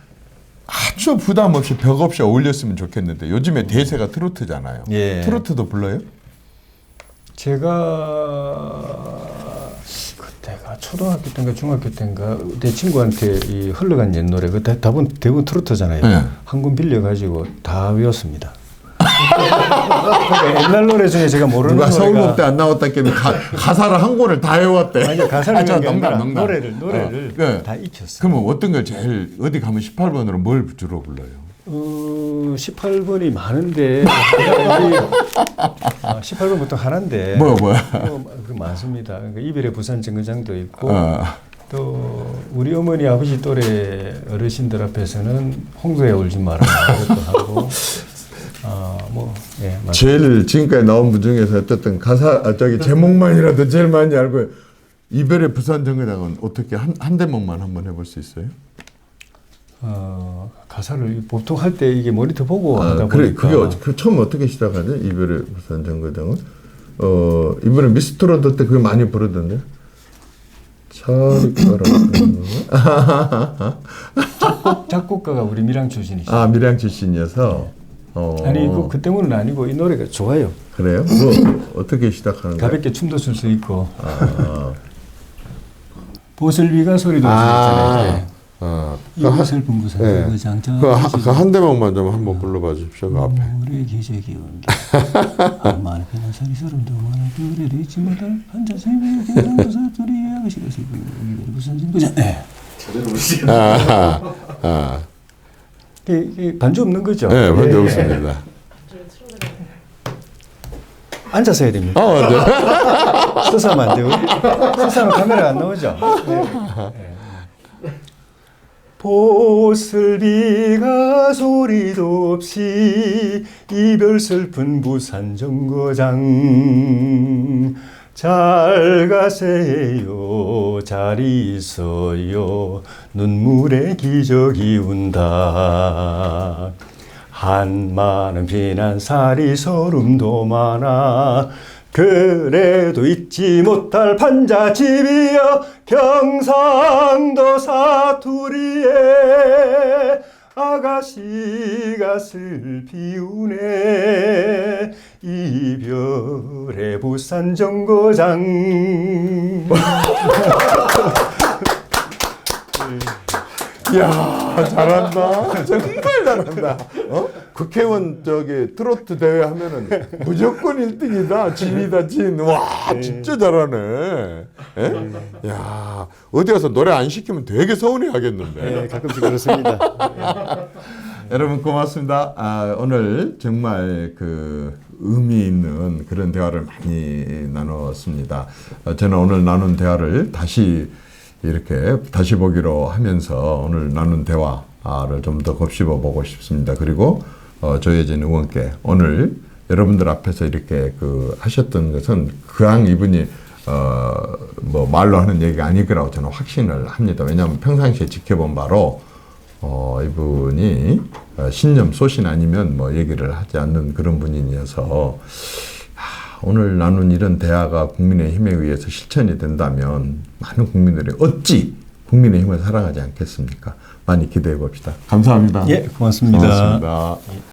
아주 부담 없이 벽 없이 어울렸으면 좋겠는데 요즘에 대세가 트로트잖아요. 트로트도 불러요? 제가 그때가 초등학교 때인가 중학교 때인가 내 친구한테 이 흘러간 옛 노래 그 대부분 트로트잖아요. 한 권 빌려가지고 다 외웠습니다. 옛날 노래 중에 제가 모르는 누가 노래가 서울목대 안 나왔다 했더니 가사를 한 권을 다 외웠대. 아니 가사를 농담. 노래를 다 익혔어요. 그러면 어떤 걸 제일 어디 가면 18번으로 뭘 주로 불러요? 18번이 많은데 18번부터 하나인데 뭐야? 그 많습니다. 그러니까 이별의 부산 정거장도 있고 또 우리 어머니 아버지 또래 어르신들 앞에서는 홍도에 울지 마라 이것도 하고 제일 지금까지 나온 분 중에서 어쨌든 가사 제목만이라도 제일 많이 알고 이별의 부산 정거장은 어떻게 한 대목만 한번 해볼 수 있어요? 가사를 보통 할 때 이게 모니터 보고 하다 보니까 그게 처음 어떻게 시작하죠? 이별의 부산 정거장은 이번에 미스트롯 때 그거 많이 부르던데. 작곡가가 우리 밀양 출신이시죠. 밀양 출신이어서. 아니 그 때문은 아니고 이 노래가 좋아요. 그래요? 뭐 어떻게 시작하는 거예요? 가볍게 춤도 출 수 있고. 보슬비가 소리도 있잖아요. 이것을 분부산 그 장점. 그 한 대목만 좀 한번 불러봐 주십시오. 그 앞에. 우리 기적이 온게 얼마나 편한 소리 소름도 많아 그래도 잊지 못할 한자 세계 경상도사 둘이 아가씨가 슬픈 이별 무슨 진거장. 이게 반주 없는 거죠? 네, 반주 없습니다. 앉아서 해야 됩니다. 네. 서서 하면 안 되고 서서 하면 카메라가 안 나오죠? 보슬비가 소리도 없이 이별 슬픈 부산 정거장 잘 가세요 잘 있어요 눈물의 기적이 운다 한마는 피난살이 소름도 많아 그래도 잊지 못할 판자집이여 경상도 사투리에 아가씨가 슬피 우네 이별의 부산 정거장 야, 잘한다. 정말 잘한다. 국회의원 트로트 대회 하면은 무조건 1등이다. 진이다, 진. 와, 진짜 잘하네. 예? 야, 어디 가서 노래 안 시키면 되게 서운해 하겠는데. 네, 가끔씩 그렇습니다. 여러분 고맙습니다. 오늘 정말 그 의미 있는 그런 대화를 많이 나눴습니다. 저는 오늘 나눈 대화를 다시 보기로 하면서 오늘 나눈 대화를 좀 더 곱씹어 보고 싶습니다. 그리고 조혜진 의원께 오늘 여러분들 앞에서 이렇게 하셨던 것은 그냥 이분이 뭐 말로 하는 얘기가 아닐 거라고 저는 확신을 합니다. 왜냐하면 평상시에 지켜본 바로 이분이 신념 소신 아니면 뭐 얘기를 하지 않는 그런 분이어서 오늘 나눈 이런 대화가 국민의힘에 의해서 실천이 된다면 많은 국민들이 어찌 국민의힘을 사랑하지 않겠습니까? 많이 기대해 봅시다. 감사합니다. 예, 고맙습니다. 고맙습니다.